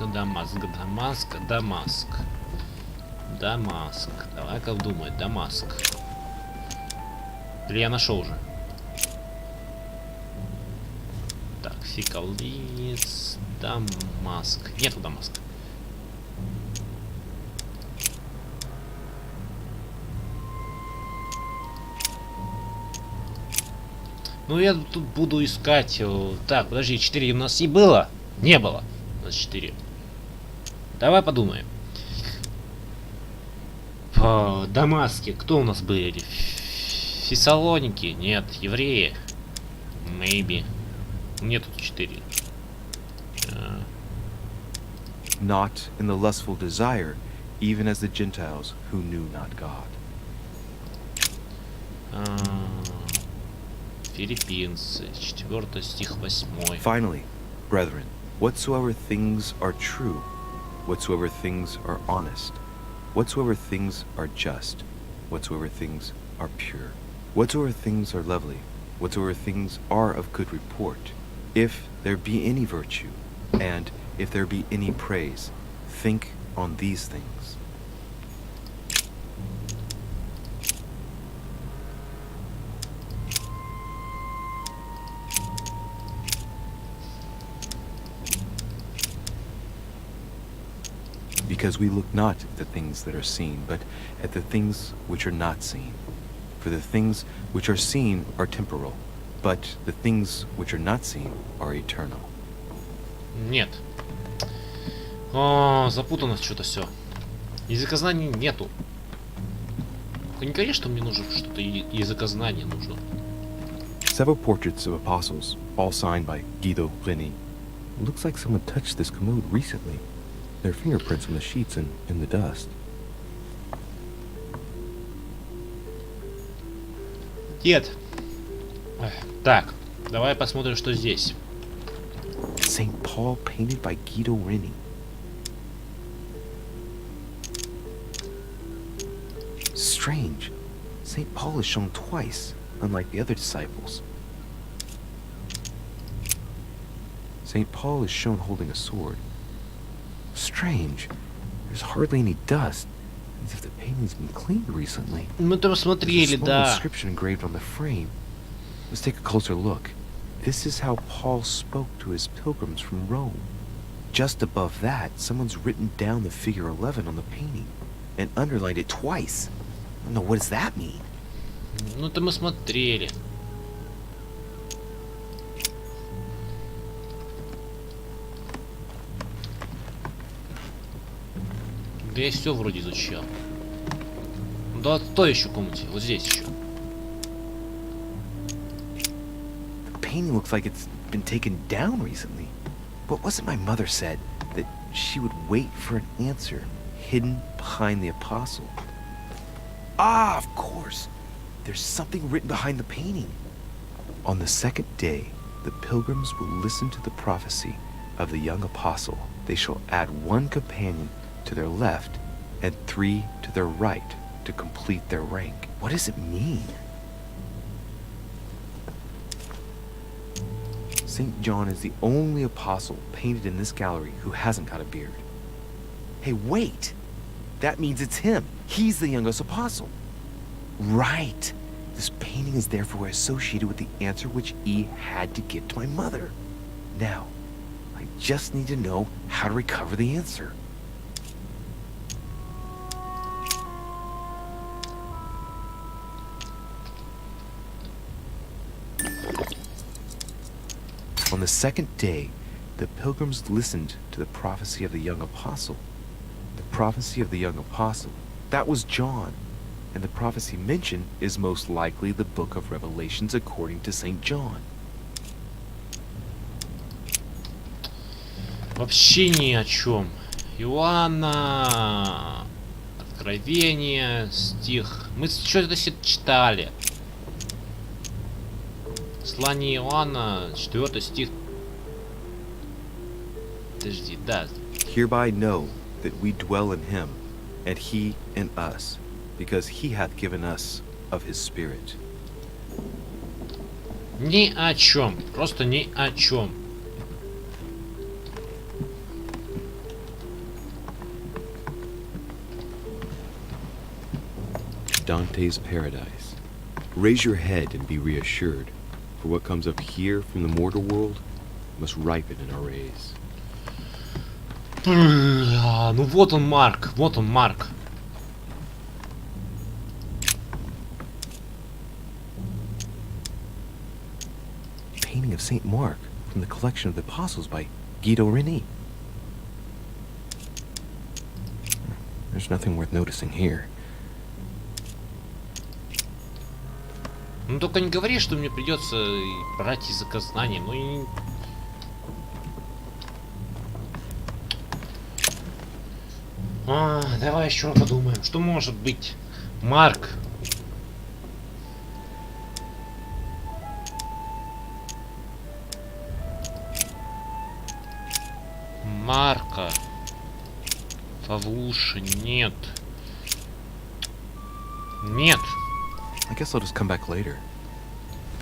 Давай-ка думать. Дамаск. Или я нашел уже? Так, Фикалинец. Дамаск. Нету Дамаска. Ну, я тут буду искать... Так, подожди, 4 у нас и было? Не было. У нас 4. Давай подумаем. В Дамаске кто у нас были? Фессалоники? Нет, евреи. Maybe. Нет, тут 4.
Not in the lustful desire, even as the Gentiles who knew not God.
Филиппинцы, 4 стих 8.
Finally, brethren, whatsoever things are true, whatsoever things are honest, whatsoever things are just, whatsoever things are pure, whatsoever things are lovely, whatsoever things are of good report, if there be any virtue, and if there be any praise, think on these things. Because we look not at the things that are seen, but at the things which are not seen. For the things which are seen are temporal, but the things which are not seen are eternal.
Нет. О, запутано что-то все. Языкознаний нету. Только не говори, что мне нужно что-то языкознание нужно.
Several portraits of apostles, all signed by Guido Reni. Looks like someone touched this commode recently. Their fingerprints on the sheets and in the dust.
Дед. Так, давай посмотрим, что здесь.
St. Paul painted by Guido Reni. Strange. St. Paul is shown twice, unlike the other disciples. St. Paul is shown holding a sword. Strange. There's hardly any dust, as if the painting's been cleaned recently.
Мы там смотрели,
There's a small
да.
inscription engraved on the frame. Let's take a closer look. This is how Paul spoke to his pilgrims from Rome. Just above that, someone's written down the figure 11 on the painting and underlined it twice. I don't know, what does that mean?
Ну это мы смотрели. Да я все вроде изучал. Да, то еще комнате, вот здесь еще.
The painting looks like it's been taken down recently. But wasn't my mother said that she would wait for an answer hidden behind the apostle? Ah, of course. There's something written behind the painting. On the second day, the pilgrims will listen to the prophecy of the young apostle. They shall add 1 companion to their left and 3 to their right to complete their rank. What does it mean? St. John is the only apostle painted in this gallery who hasn't got a beard. Hey, wait! That means it's him. He's the youngest apostle. Right. This painting is therefore associated with the answer which E had to give to my mother. Now, I just need to know how to recover the answer. On the second day, the pilgrims listened to the prophecy of the young apostle. The prophecy of the young apostle, that was John. And the prophecy mentioned is most likely the book of Revelations according to St. John.
Вообще ни о чем. Иоанна, Откровение, стих. Мы что-то читали. Послание Иоанна, 4 стих. Подожди, да.
Hereby know that we dwell in him, and he in us, because he hath given us of his spirit.
Ни о чем. Просто ни о чем.
Dante's Paradise. Raise your head and be reassured, for what comes up here from the mortal world must ripen in our rays.
Бля, ну вот он, Марк. Вот он, Марк.
Painting of St. Mark from the collection of the apostles by Guido Reni. There's nothing worth noticing here.
Ну только не говори, что мне придется брать языка знаний. Ну и... Давай еще подумаем, что может быть. Марк. Марка. Павлуша, нет. Нет.
I guess I'll just come back later.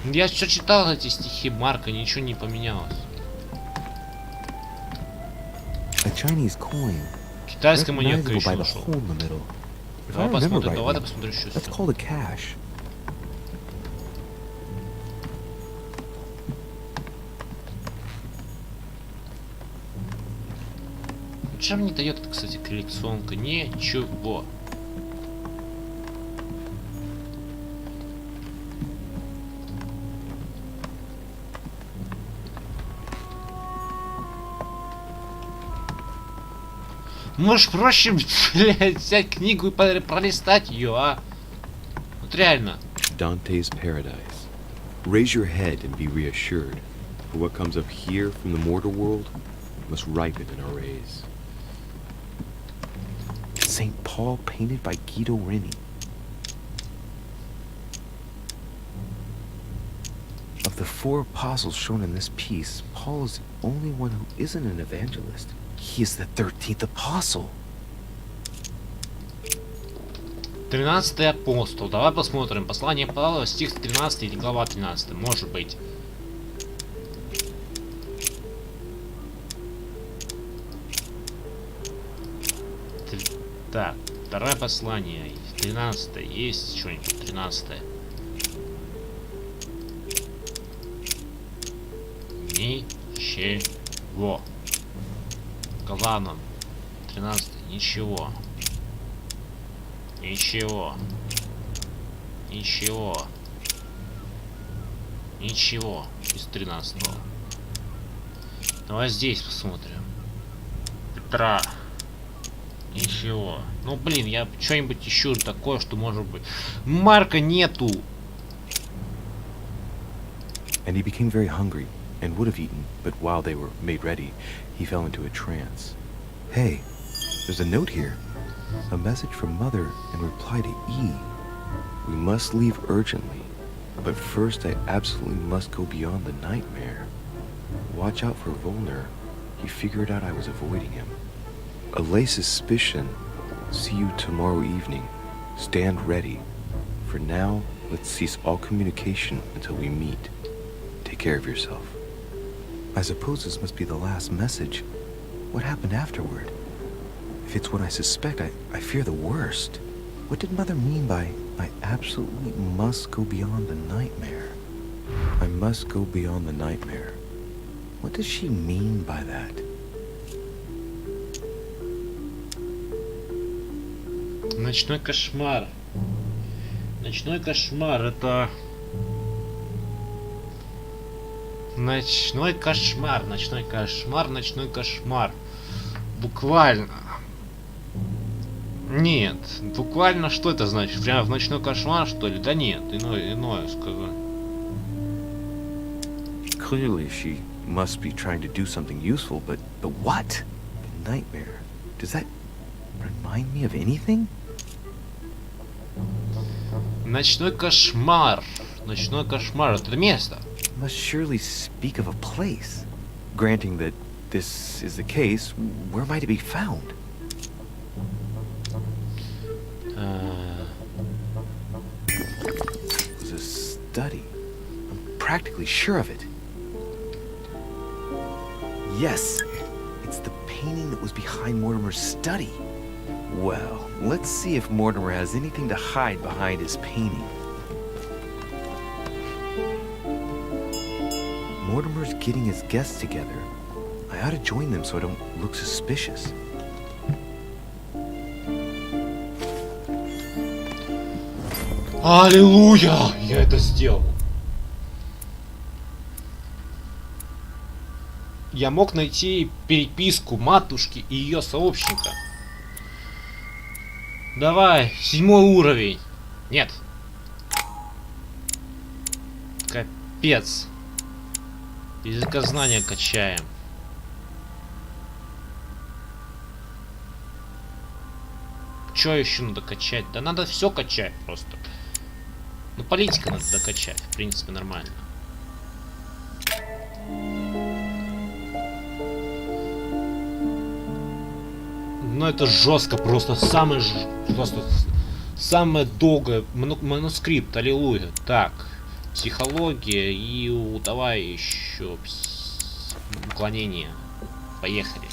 Я все читал эти стихи Марка, ничего не поменялось.
A Chinese coin.
Китайская монетка
recognizable
еще
by the
нашел.
hole in the middle. If I
Давай
remember
посмотрим, давай
rightly,
посмотрим еще.
that's called a cash.
Чем мне дает, кстати, коллекционка? Ничего. Может проще, блядь, взять книгу и пролистать ее, а? Вот реально.
Dante's Paradise. Raise your head and be reassured, for what comes up here from the mortal world must ripen in our rays.
St. Paul painted by Guido Reni. Of the 4 apostles shown in this piece, Paul is the only one who isn't an evangelist. He is the 13th apostle.
13-й апостол. Давай посмотрим. Послание Павла, стих 13 или глава 13. Может быть. Так, второе послание. 13 есть что-нибудь? 13 Ничего. Главном. 13 ничего. Ничего. Ничего. Ничего. Из 13-го. Давай здесь посмотрим. Петра. Ничего. Ну блин, я что-нибудь ищу такое, что может быть. Марка нету.
And he became very hungry and would have eaten, but while they were made ready, he fell into a trance. Hey, there's a note here. A message from Mother in reply to E. We must leave urgently, but first I absolutely must go beyond the nightmare. Watch out for Volner. He figured out I was avoiding him. Allay suspicion. See you tomorrow evening. Stand ready. For now, let's cease all communication until we meet. Take care of yourself. I suppose this must be the last message. What happened afterward? If it's what I suspect, I fear the worst. What did Mother mean by, I absolutely must go beyond the nightmare? I must go beyond the nightmare. What does she mean by that?
Ночной кошмар. Ночной кошмар, это... Ночной кошмар, ночной кошмар, ночной кошмар. Буквально. Нет, буквально что это значит? Прямо в ночной кошмар, что ли? Да нет, иное сказать.
Clearly she must be trying to do something useful, but what? Nightmare. Does that remind me of anything?
Ночной кошмар. Ночной кошмар. Это место.
Must surely speak of a place. Granting that this is the case, where might it be found? It was a study. I'm practically sure of it. Yes, it's the painting that was behind Mortimer's study. Well, let's see if Mortimer has anything to hide behind his painting. Mortimer's getting his guests together. I ought to join them so I don't look suspicious.
Аллилуйя! Я это сделал. Я мог найти переписку матушки и ее сообщника. Давай, 7 уровень. Нет. Капец. Языкознание качаем. Что еще надо качать? Да надо все качать просто. Ну, политика надо докачать. В принципе, нормально. Но это жестко, просто самое долгое манускрипт, аллилуйя. Так, психология и давай еще уклонение. Поехали.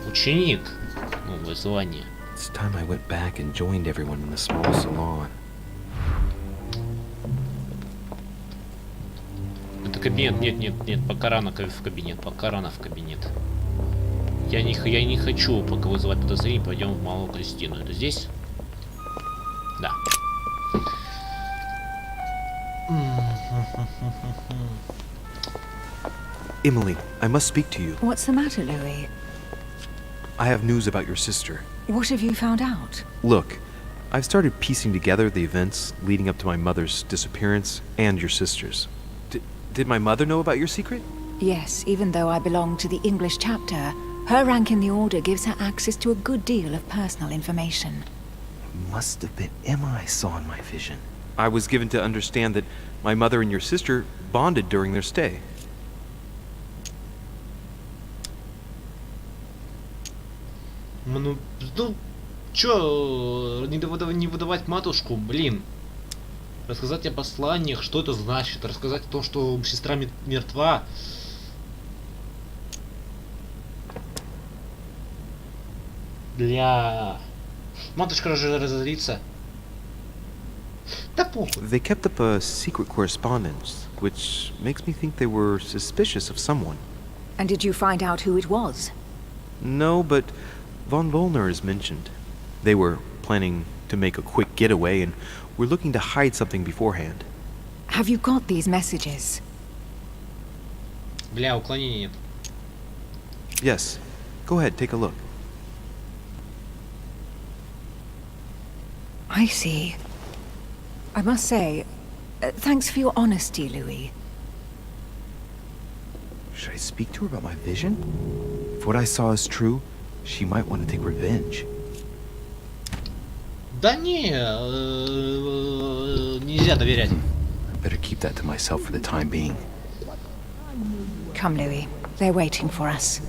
Ученик. Ну, вызвание.
It's time I went back and joined everyone in the small salon.
Это кабинет, нет, пока рано в кабинет, Я не хочу пока вызывать подозрения, пойдем в малую гостиную. Это здесь? Да.
Emily, I must speak to you.
What's the matter, Louis?
I have news about your sister.
What have you found out?
Look, I've started piecing together the events leading up to my mother's disappearance and your sister's. Did my mother know about your secret?
Yes, even though I belong to the English chapter, her rank in the Order gives her access to a good deal of personal information.
It must have been Emma I saw in my vision. I was given to understand that my mother and your sister bonded during their stay.
Ну чё, не выдавать матушку, блин. Рассказать о посланиях, что это значит. Рассказать о том, что сестра мертва. Бля. Матушка же разозлится. Да похуй.
They kept up a secret correspondence, which makes me think they were suspicious of someone.
And did you find out who it was?
No, but von Volner is mentioned. They were planning to make a quick getaway and were looking to hide something beforehand.
Have you got these messages?
Бля, уклонения нет.
Yes. Go ahead, take a look.
I see. I must say, thanks for your honesty, Louis.
Should I speak to her about my vision? If what I saw is true, she might want to take revenge.
Да не, нельзя доверять.
I better keep that to myself for the time being.
Come, Louis. They're waiting for us.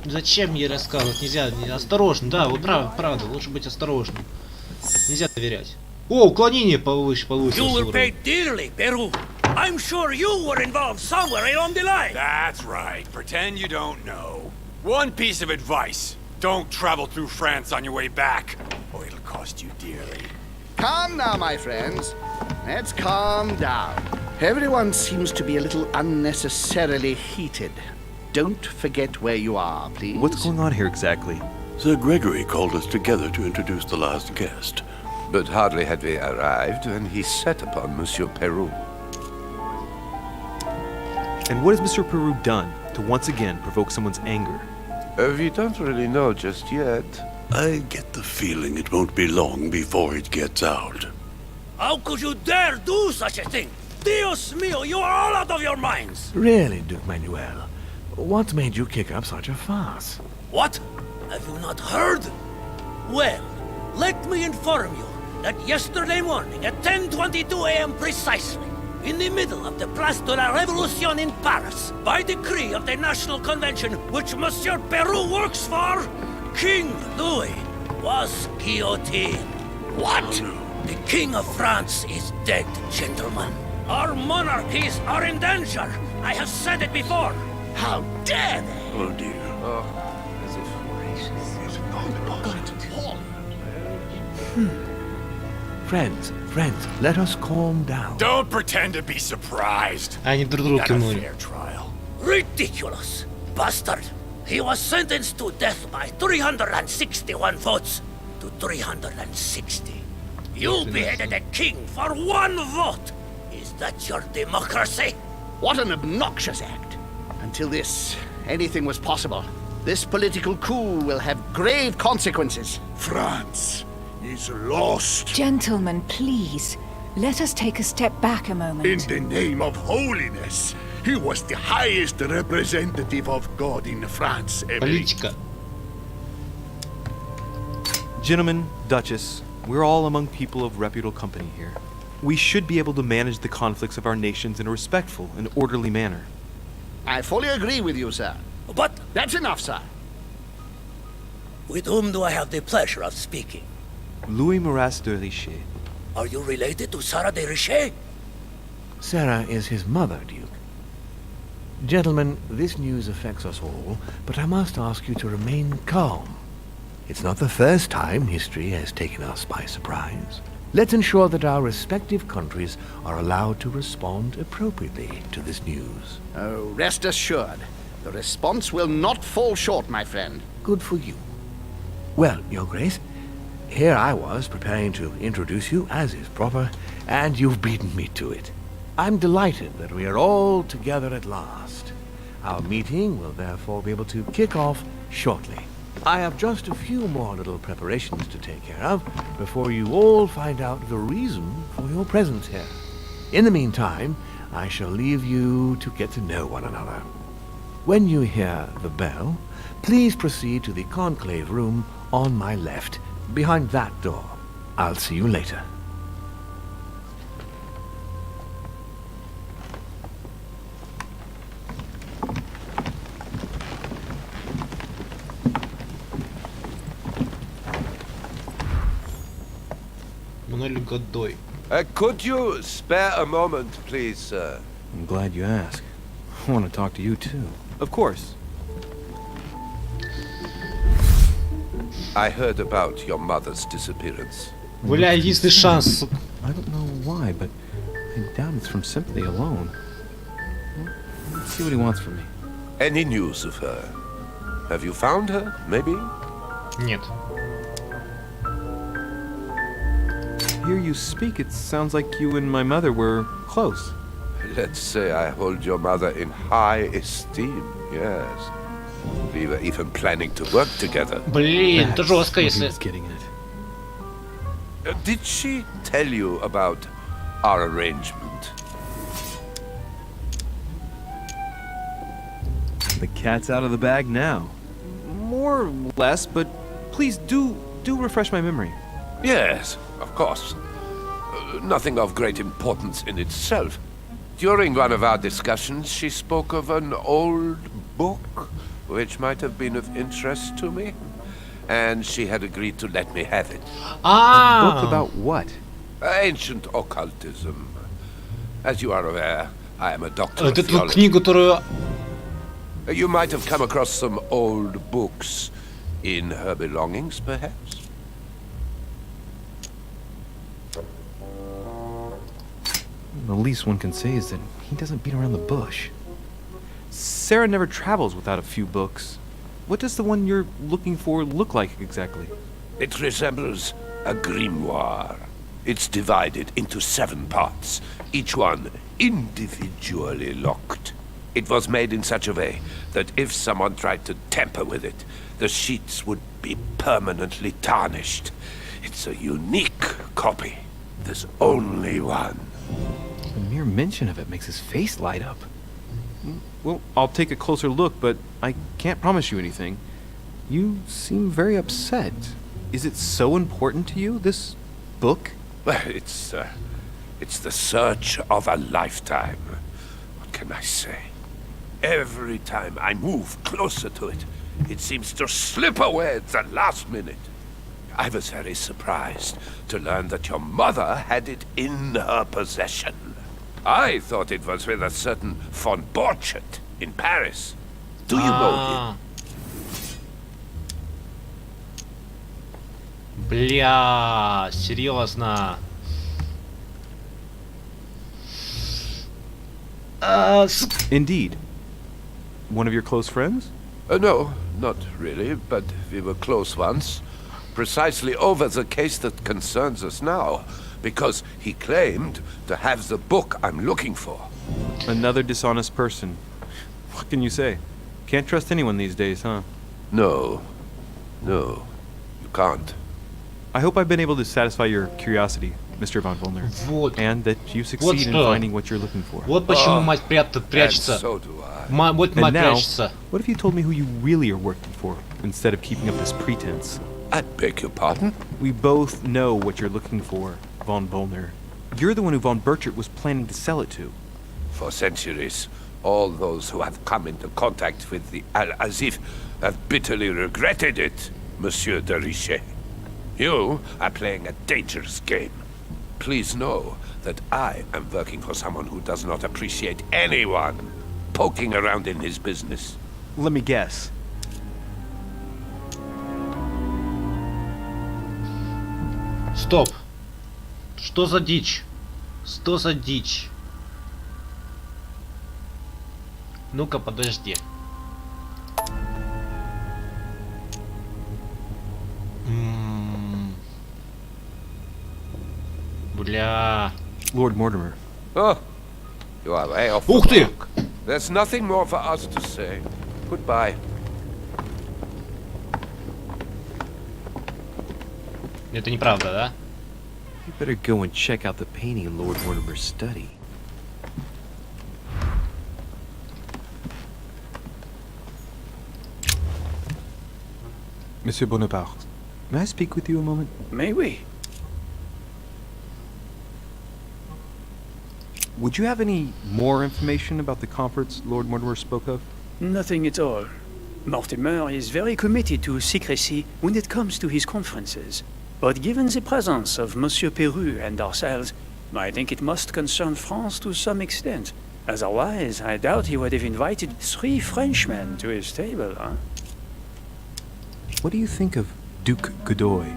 Зачем ей рассказывать? Нельзя, осторожно, да, вот правда, лучше быть осторожным. Нельзя доверять. О, уклонение повысилось.
You will pay dearly, Peru. I'm sure you were involved somewhere along the line.
That's right. Pretend you don't know. One piece of advice. Don't travel through France on your way back, or it'll cost you dearly.
Calm now, my friends. Let's calm down. Everyone seems to be a little unnecessarily heated. Don't forget where you are, please.
What's going on here exactly?
Sir Gregory called us together to introduce the last guest.
But hardly had we arrived when he set upon Monsieur Peru.
And what has Mr. Peru done to once again provoke someone's anger?
We don't really know just yet.
I get the feeling it won't be long before it gets out.
How could you dare do such a thing? Dios mío, you are all out of your minds.
Really, Duke Manuel? What made you kick up such a fuss?
What? Have you not heard? Well, let me inform you that yesterday morning at 10:22 a.m. precisely, in the middle of the Place de la Révolution in Paris, by decree of the National Convention which Monsieur Peru works for, King Louis was guillotined. What? The King of France is dead, gentlemen. Our monarchies are in danger. I have said it before. How dare they?
Oh dear.
Friends, let us calm down.
Don't pretend to be surprised.
Они друг друга
Not a
кинули.
fair trial.
Ridiculous! Bastard! He was sentenced to death by 361 votes to 360. You beheaded a king for one vote! Is that your democracy?
What an obnoxious act. Until anything was possible. This political coup will have grave consequences.
France is lost.
Gentlemen, please. Let us take a step back a moment.
In the name of holiness, he was the highest representative of God in France, Emily.
Политика.
Gentlemen, Duchess, we're all among people of reputable company here. We should be able to manage the conflicts of our nations in a respectful and orderly manner.
I fully agree with you, sir.
But
That's enough, sir.
with whom do I have the pleasure of speaking?
Louis Maras de Richet.
Are you related to Sarah de Richet?
Sarah is his mother, Duke. Gentlemen, this news affects us all, but I must ask you to remain calm. It's not the first time history has taken us by surprise. Let's ensure that our respective countries are allowed to respond appropriately to this news.
Oh, rest assured. The response will not fall short, my friend.
Good for you. Well, Your Grace, here I was preparing to introduce you as is proper, and you've beaten me to it. I'm delighted that we are all together at last. Our meeting will therefore be able to kick off shortly. I have just a few more little preparations to take care of before you all find out the reason for your presence here. In the meantime, I shall leave you to get to know one another. When you hear the bell, please proceed to the conclave room on my left, behind that door. I'll see you later.
Мануэль Годой.
Could you spare a moment, please, sir?
I'm glad you asked. I want to talk to you too.
Of course.
I heard about your mother's disappearance.
Бля, есть ли шанс?
I don't know why, but I doubt it's from sympathy alone. Well, let's see what he wants from me.
Any news of her? Have you found her, maybe?
Нет.
Hear you speak, it sounds like you and my mother were close.
Let's say I hold your mother in high esteem, yes. We were even planning to work together.
Блин, это жестко,
That's what he
если...
was getting at.
Did she tell you about our arrangement?
The cat's out of the bag now. More or less, but please do refresh my memory.
Yes, of course. Nothing of great importance in itself. During one of our discussions, she spoke of an old book which might have been of interest to me, and she had agreed to let me have it.
A book about what?
Ancient occultism. As you are aware, I am a doctor of
Это ту
theology.
книгу, которую...
You might have come across some old books in her belongings, perhaps?
The least one can say is that he doesn't beat around the bush.
Sarah never travels without a few books. What does the one you're looking for look like exactly?
It resembles a grimoire. It's divided into 7 parts, each one individually locked. It was made in such a way that if someone tried to tamper with it, the sheets would be permanently tarnished. It's a unique copy. There's only one.
The mere mention of it makes his face light up.
Well, I'll take a closer look, but I can't promise you anything. You seem very upset. Is it so important to you, this book?
Well, it's the search of a lifetime. What can I say? Every time I move closer to it, it seems to slip away at the last minute. I was very surprised to learn that your mother had it in her possession. I thought it was with a certain von Borchet in Paris. Do you know him?
Бля, серьезно.
Indeed. One of your close friends?
No, not really, but we were close once. Precisely over the case that concerns us now, because he claimed to have the book I'm looking for.
Another dishonest person. What can you say? Can't trust anyone these days, huh?
No, you can't.
I hope I've been able to satisfy your curiosity.
Mr. von Volner.
Вот.
And that you
Вот
succeed in
что.
finding what you're looking for.
Вот почему мать прячется.
so do I.
Вот
And
мать
now,
прячется.
what if you told me who you really are working for, instead of keeping up this pretense?
I beg your pardon?
We both know what you're looking for, von Volner. You're the one who von Burchert was planning to sell it to.
For centuries, all those who have come into contact with the Al-Azif have bitterly regretted it, Monsieur de Richet. You are playing a dangerous game. Please know that I am working for someone who does not appreciate anyone poking around in his business.
Let me guess.
Стоп. Что за дичь? Что за дичь? Ну-ка, подожди. Бля.
Lord Mortimer.
Oh, you are way off.
Ух ты!
There's nothing more for us to say. Goodbye.
Это неправда, да?
You better go and check out the painting in Lord Mortimer's study. Monsieur Bonaparte, may I speak with you a moment?
May we?
Would you have any more information about the conference Lord Mortimer spoke of?
Nothing at all. Mortimer is very committed to secrecy when it comes to his conferences. But given the presence of Monsieur Peru and ourselves, I think it must concern France to some extent. Otherwise, I doubt he would have invited 3 Frenchmen to his table, huh?
What do you think of Duke Godoy?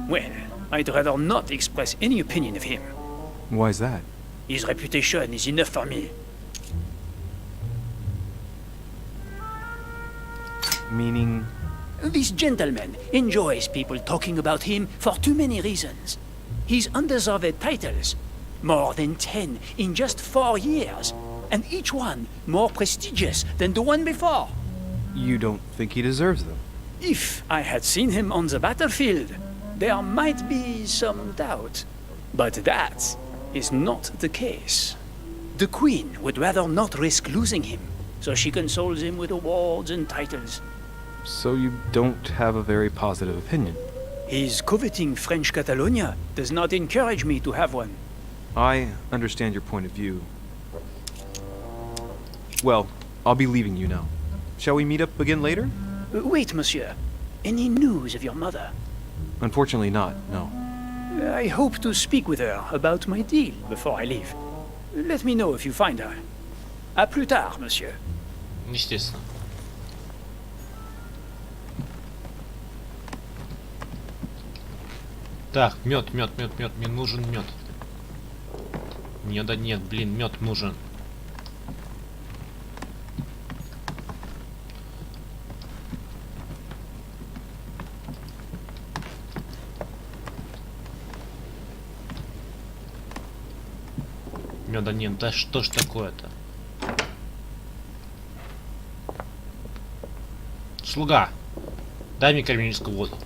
Well, I'd rather not express any opinion of him.
Why is that?
His reputation is enough for me.
Meaning?
This gentleman enjoys people talking about him for too many reasons. He's undeserved titles, more than 10 in just 4 years, and each one more prestigious than the one before.
You don't think he deserves them?
If I had seen him on the battlefield, there might be some doubt. But that is not the case. The Queen would rather not risk losing him, so she consoles him with awards and titles.
So you don't have a very positive opinion?
His coveting French Catalonia does not encourage me to have one.
I understand your point of view. Well, I'll be leaving you now. Shall we meet up again later?
Wait, monsieur. Any news of your mother?
Unfortunately not, no.
I hope to speak with her about my deal before I leave. Let me know if you find her. À plus tard, monsieur.
Естественно. Так, мед. Мне нужен мед. Меда нет, блин, мед нужен. Меда нет, да что ж такое-то? Слуга, дай мне кармелийскую воду.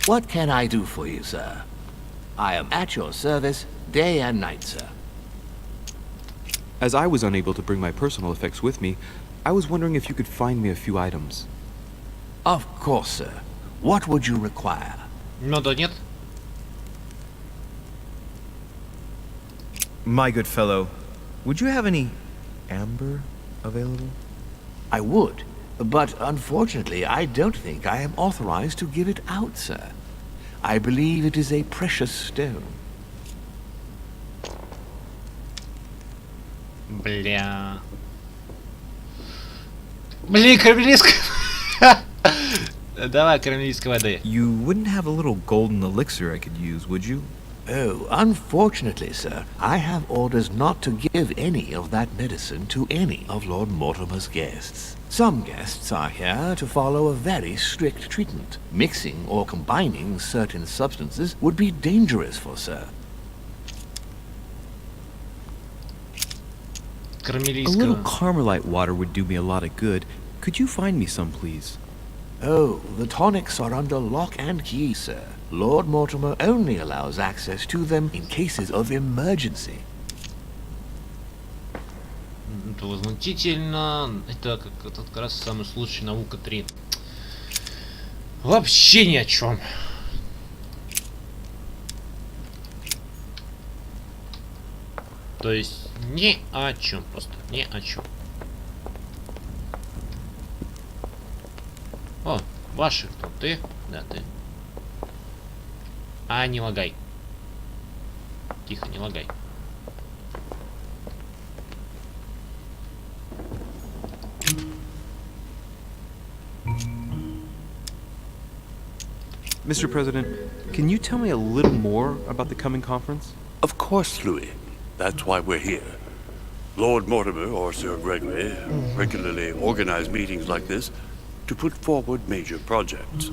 What can I do for you, sir? I am at your service day and night, sir.
As I was unable to bring my personal effects with me, I was wondering if you could find me a few items.
Of course, sir. What would you require?
Меда нет?
My good fellow, would you have any amber available?
I would, but unfortunately I don't think I am authorized to give it out, sir. I believe it is a precious stone.
Бля. Блин, кармелийская. Давай кармелийской воды.
You wouldn't have a little golden elixir I could use, would you?
Oh, unfortunately, sir, I have orders not to give any of that medicine to any of Lord Mortimer's guests. Some guests are here to follow a very strict treatment. Mixing or combining certain substances would be dangerous for sir.
A little Carmelite water would do me a lot of good. Could you find me some, please?
Oh, the tonics are under lock and key, sir. Lord Mortimer only allows access to them in cases of emergency.
Это возмутительно. Это как раз самый случай наука 3. Вообще ни о чем. То есть ни о чем, просто ни о чем. О, Вашингтон, ты? Да, ты. А, не лагай. Тихо, не лагай.
Mr. President, can you tell me a little more about the coming conference?
Of course, Louis. That's why we're here. Lord Mortimer or Sir Gregory regularly organize meetings like this to put forward major projects.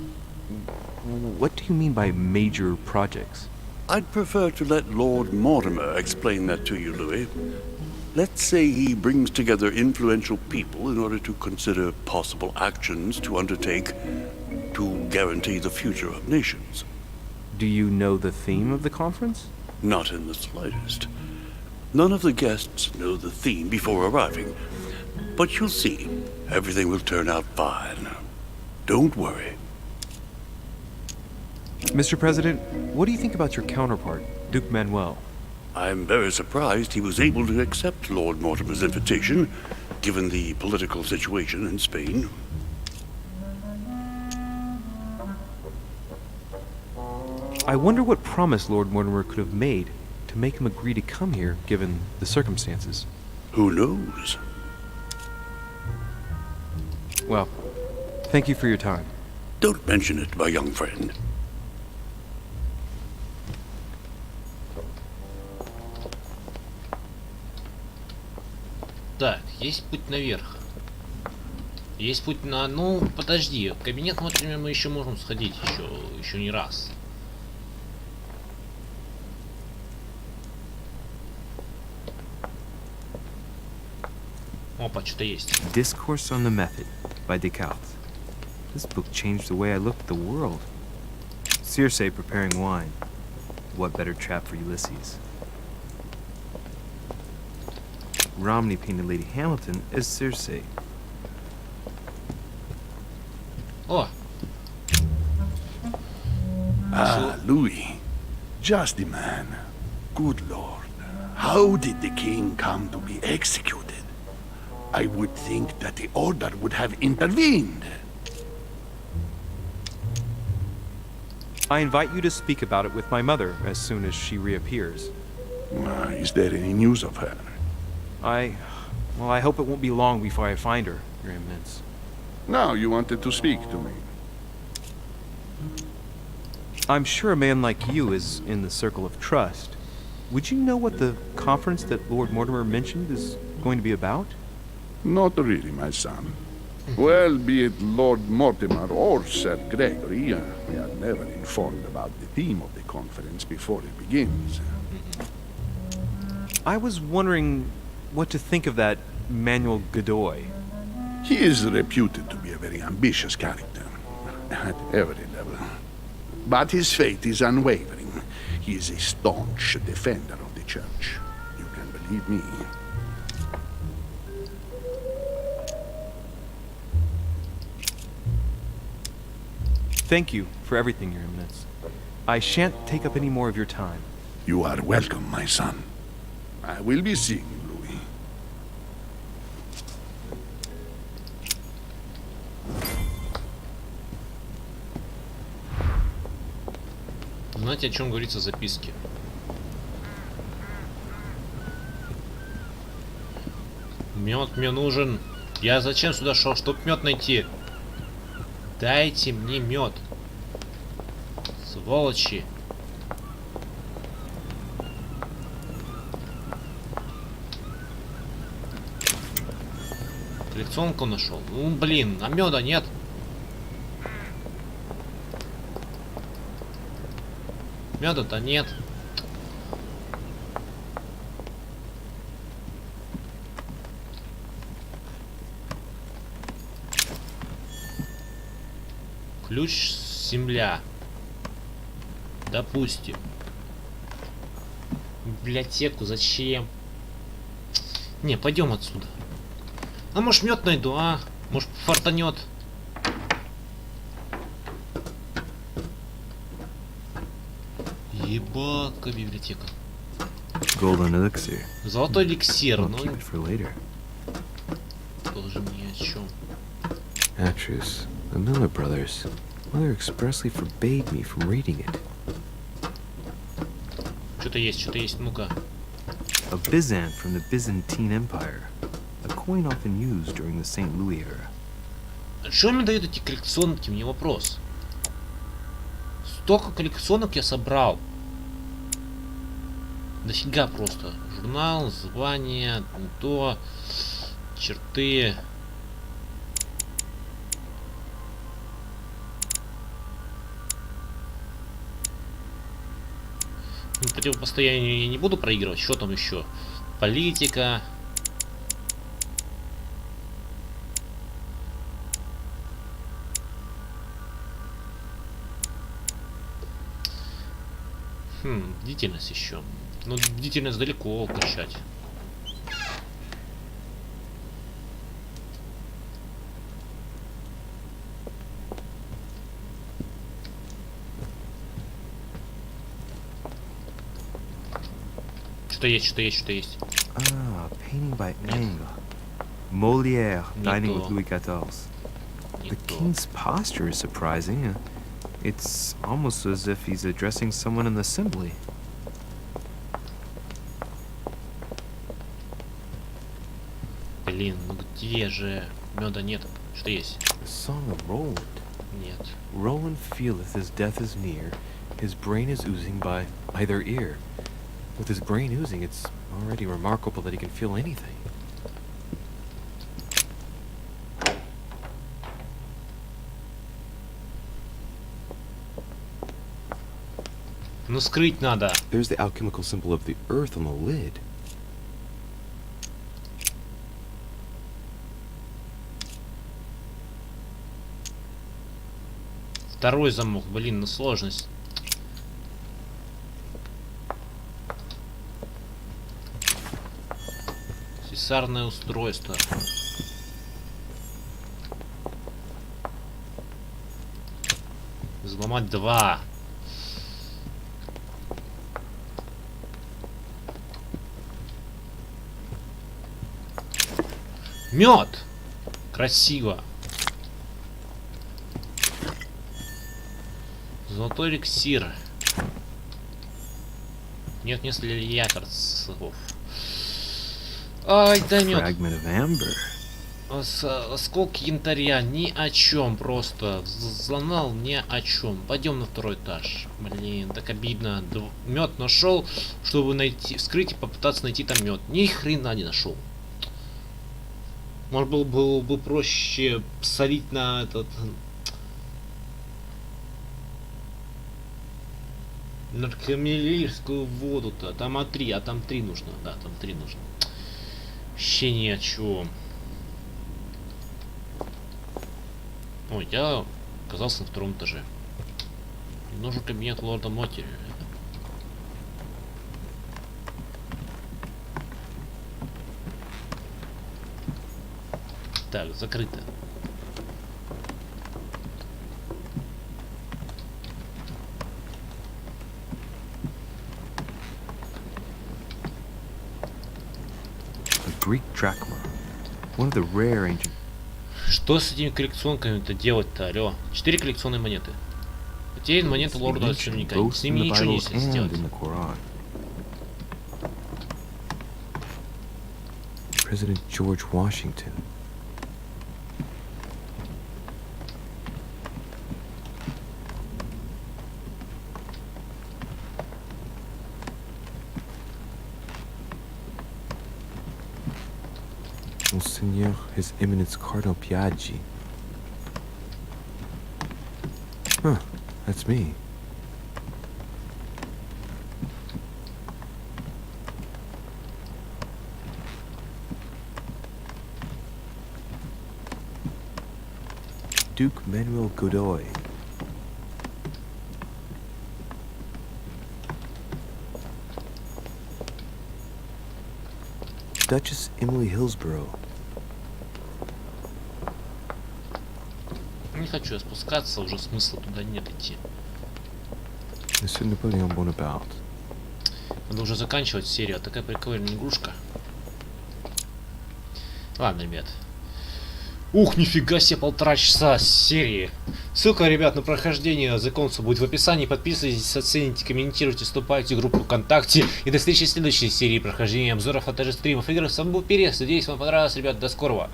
What do you mean by major projects?
I'd prefer to let Lord Mortimer explain that to you, Louis. Let's say he brings together influential people in order to consider possible actions to undertake to guarantee the future of nations.
Do you know the theme of the conference?
Not in the slightest. None of the guests know the theme before arriving. But you'll see, everything will turn out fine. Don't worry.
Mr. President, what do you think about your counterpart, Duke Manuel?
I'm very surprised he was able to accept Lord Mortimer's invitation, given the political situation in Spain.
I wonder what promise Lord Mortimer could have made to make him agree to come here, given the circumstances.
Who knows?
Well, thank you for your time.
Don't mention it, my young friend.
Так, есть путь наверх. Есть путь на... Ну, подожди. В кабинет, например, мы еще можем сходить. Еще не раз. Опа, что-то есть.
Discourse on the Method by Descartes. This book changed the way I looked at the world. Circe preparing wine. What better trap for Ulysses? Romney painted Lady Hamilton as Circe.
О!
Ah, Louis. Just the man. Good Lord. How did the king come to be executed? I would think that the order would have intervened.
I invite you to speak about it with my mother as soon as she reappears.
Is there any news of her?
Well, I hope it won't be long before I find her, Your Eminence.
Now you wanted to speak to me.
I'm sure a man like you is in the circle of trust. Would you know what the conference that Lord Mortimer mentioned is going to be about?
Not really, my son. Well, be it Lord Mortimer or Sir Gregory, we are never informed about the theme of the conference before it begins.
I was wondering what to think of that Manuel Godoy.
He is reputed to be a very ambitious character, at every level. But his faith is unwavering. He is a staunch defender of the church. You can believe me.
Thank you for everything, Your Eminence. I shan't take up any more of your time.
You are welcome, my son. I will be seeing you, Louis.
Знаете, о чем говорится в записке? Мед мне нужен. Я зачем сюда шел? Чтоб мед найти. Дайте мне мед. Сволочи. Коллекционку нашел. Ну блин, а меда нет. Меда-то нет. Ключ земля. Допустим. Библиотеку зачем? Не, пойдем отсюда. А может мед найду, а? Может фартанет. Ебака библиотека.
Golden elixir.
Золотой эликсир,
I'll
ну
keep it for later.
тоже ни о чем.
Actress, the Miller brothers. Mother expressly forbade me from reading it.
Что-то есть, ну-ка.
A Byzant from the Byzantine Empire. A coin often used during the St. Louis era.
А что мне дают эти коллекционки? Мне вопрос. Столько коллекционок я собрал. Дофига просто. Журнал, звание, не то, черты. Ну, противопостояние я не буду проигрывать. Что там еще? Политика. Бдительность еще. Но бдительность далеко качать. Что есть.
Ah, painting by Angle. Molière dining with Louis XIV. The king's posture is surprising. It's almost as if he's addressing someone in the assembly.
Блин, ну где же? Мёда нет. Что есть?
The song of Roland.
Нет.
Roland feeleth his death is near. His brain is oozing by either ear. With his brain oozing, it's already remarkable that he can feel anything.
Ну скрыть надо.
There's the alchemical symbol of the earth on the lid.
Второй замок, блин, ну сложность. Сесарное устройство. Взломать 2. Мед! Красиво. Золотой эликсир. Нет, не якорцев. Ай, да мед. Осколки янтаря, ни о чем просто. Злонал ни о чем. Пойдем на второй этаж. Блин, так обидно. Мед нашел, чтобы найти, вскрыть и попытаться найти там мед. Ни хрена не нашел. Может было бы проще солить на этот... на камелирскую воду-то. Там А3, а там 3 нужно. Да, там 3 нужно. Вообще ни о чем. Ой, я оказался на втором этаже. Мне нужен кабинет лорда Мотери. Так, закрыто.
Greek drachma. One of the rare ancient.
Что с этими коллекционками-то делать-то, алло? 4 коллекционные монеты. Потерян монеты лорда Отшельника. С ними ничего нельзя сделать.
President George Washington. Monseigneur, His Eminence Cardinal Piaggi. Huh, that's me. Duke Manuel Godoy,
Duchess Emily Hillsborough.
Не хочу я спускаться, уже смысла туда нет идти.
Monsieur Napoleon Bonaparte.
Надо уже заканчивать серию, а такая прикольная игрушка. Ладно, ребят. Ух, нифига себе, 1,5 часа серии. Ссылка, ребят, на прохождение знакомства будет в описании. Подписывайтесь, оцените, комментируйте, вступайте в группу ВКонтакте. И до встречи в следующей серии прохождения обзоров, а также стримов игр. С вами был Перес. Надеюсь, вам понравилось, ребят. До скорого.